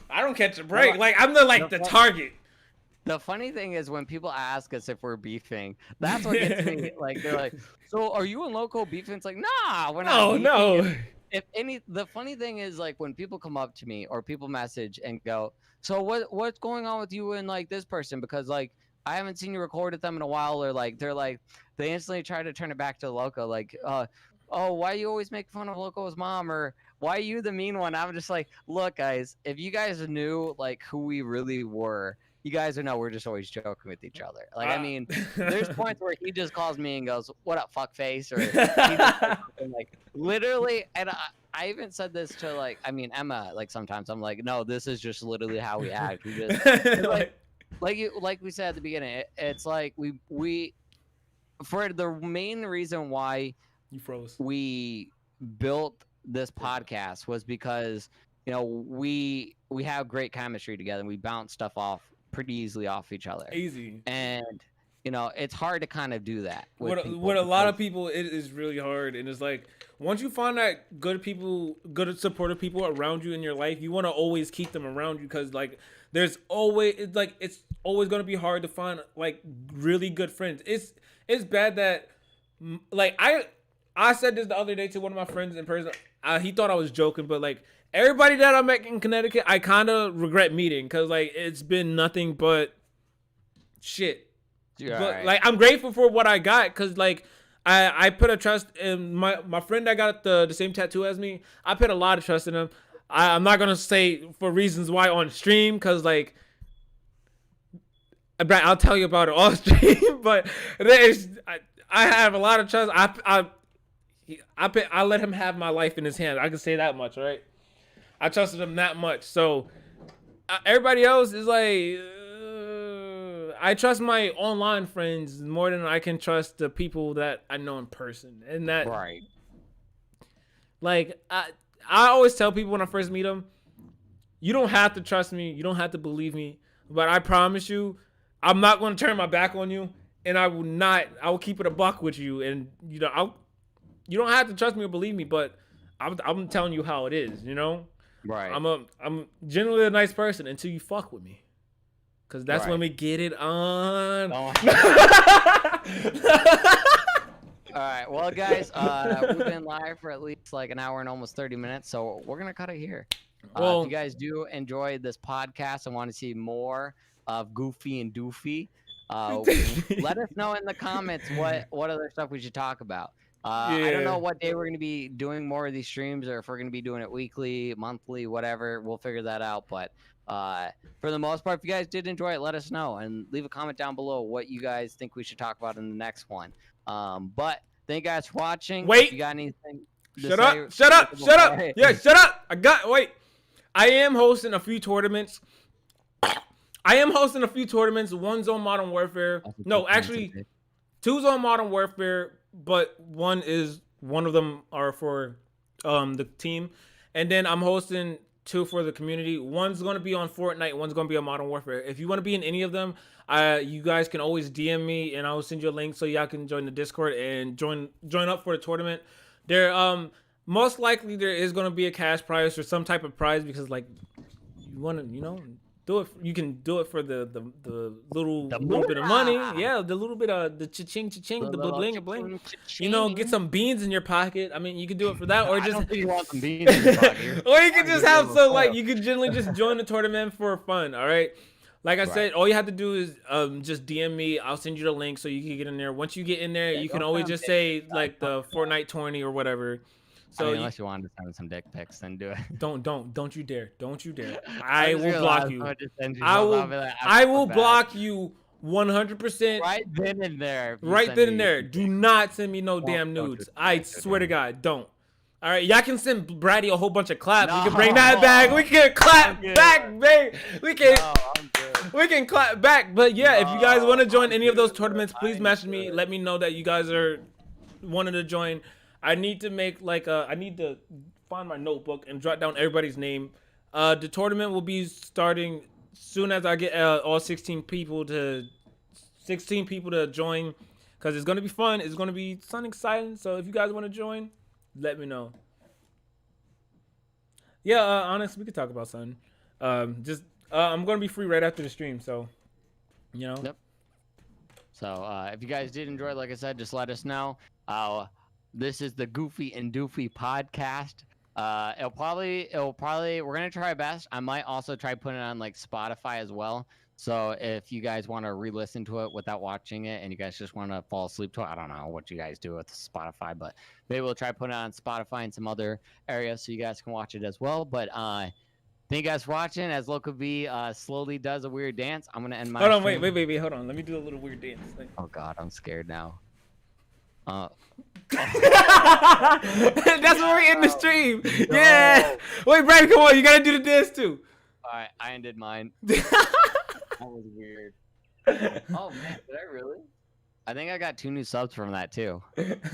I don't catch a break. Like I'm the target. The funny thing is when people ask us if we're beefing, that's what gets me. Like they're like, "So are you and Loco beefing?" It's like, "Nah, we're not." beefing." No. The funny thing is like when people come up to me or people message and go, "So what's going on with you and like this person?" Because like I haven't seen you record with them in a while, or like they instantly try to turn it back to Loco, like, "Oh, why you always make fun of Loco's mom?" or "Why are you the mean one?" I'm just like, "Look, guys, if you guys knew like who we really were." You guys would know we're just always joking with each other. Like, I mean, there's points where he just calls me and goes, "What up, fuckface?" Or he just says something, like literally. And I even said this to like, I mean, Emma. Like sometimes I'm like, "No, this is just literally how we act." We just like we said at the beginning. It's like we for the main reason why You froze. we built this podcast was because you know we have great chemistry together and we bounce stuff off pretty easily off each other. Easy. And you know it's hard to kind of do that With a lot of people, it is really hard, and it's like once you find that good supportive people around you in your life, you want to always keep them around you because like there's always it's always gonna be hard to find like really good friends. It's bad that like I said this the other day to one of my friends in person. He thought I was joking, but like everybody that I met in Connecticut, I kind of regret meeting because like it's been nothing but shit. Yeah, But right. like I'm grateful for what I got because like I put a trust in my friend that got the same tattoo as me. I put a lot of trust in him. I'm not gonna say for reasons why on stream because like I'll tell you about it off stream. But I have a lot of trust. I let him have my life in his hands. I can say that much, right? I trusted him that much. So everybody else is like, I trust my online friends more than I can trust the people that I know in person. And that, Right. like, I always tell people when I first meet them, you don't have to trust me. You don't have to believe me. But I promise you, I'm not going to turn my back on you. And I will keep it a buck with you. And, you know, you don't have to trust me or believe me, but I'm telling you how it is, you know? Right. I'm generally a nice person until you fuck with me. Cause that's Right. when we get it on. All right, well, guys, we've been live for at least like an hour and almost 30 minutes, so we're gonna cut it here. Well, if you guys do enjoy this podcast and want to see more of Goofy and Doofy, let us know in the comments what other stuff we should talk about. I don't know what day we're gonna be doing more of these streams, or if we're gonna be doing it weekly, monthly, whatever. We'll figure that out. But for the most part, if you guys did enjoy it, let us know and leave a comment down below what you guys think we should talk about in the next one. But thank you guys for watching. Wait. If you got anything? Shut up! Yeah, shut up! Wait. I am hosting a few tournaments. One's on Modern Warfare. No, actually, two's on Modern Warfare, but one of them are for the team. And then I'm hosting 2 for the community. One's going to be on Fortnite, one's going to be on Modern Warfare. If you want to be in any of them, you guys can always DM me and I will send you a link so y'all can join the Discord and join up for the tournament. There most likely there is going to be a cash prize or some type of prize, because like you want to, do it. You can do it for the little bit of money. Yeah, the little bit of the cha-ching, the bling bling. Get some beans in your pocket. I mean, you can do it for that, or just. I don't think you want some beans in your pocket. Or you can just have you can generally just join the tournament for fun. All right. Like I said, all you have to do is just DM me. I'll send you the link so you can get in there. Once you get in there, you can always just say like the Fortnite tourney or whatever. So unless you wanted to send some dick pics, then do it. Don't you dare! I will block you. I will block you 100%. Right then and there. Right then and there. Do not send me no damn nudes. I swear to God, don't. All right, y'all can send Brady a whole bunch of claps. We can bring that back. We can clap back, babe. We can clap back. But yeah, if you guys want to join any of those tournaments, please message me. Let me know that you guys are wanting to join. I need to make I need to find my notebook and jot down everybody's name. The tournament will be starting soon as I get all 16 people to join, because it's gonna be fun. It's gonna be something exciting. So if you guys want to join, let me know. Yeah, honestly, we could talk about something. I'm gonna be free right after the stream, so Yep. So if you guys did enjoy it, like I said, just let us know. This is the Goofy and Doofy podcast. It'll probably we're gonna try our best. I might also try putting it on like Spotify as well. So if you guys want to re-listen to it without watching it, and you guys just want to fall asleep to it, I don't know what you guys do with Spotify, but maybe we'll try putting it on Spotify and some other areas so you guys can watch it as well. But thank you guys for watching. As Local B slowly does a weird dance, I'm gonna end my. Hold on, wait, hold on. Let me do a little weird dance thing. Oh God, I'm scared now. That's when we're in the stream. No. Yeah. Wait, Brad, come on. You gotta do the dance too. All right, I ended mine. That was weird. Oh man, did I really? I think I got 2 new subs from that too.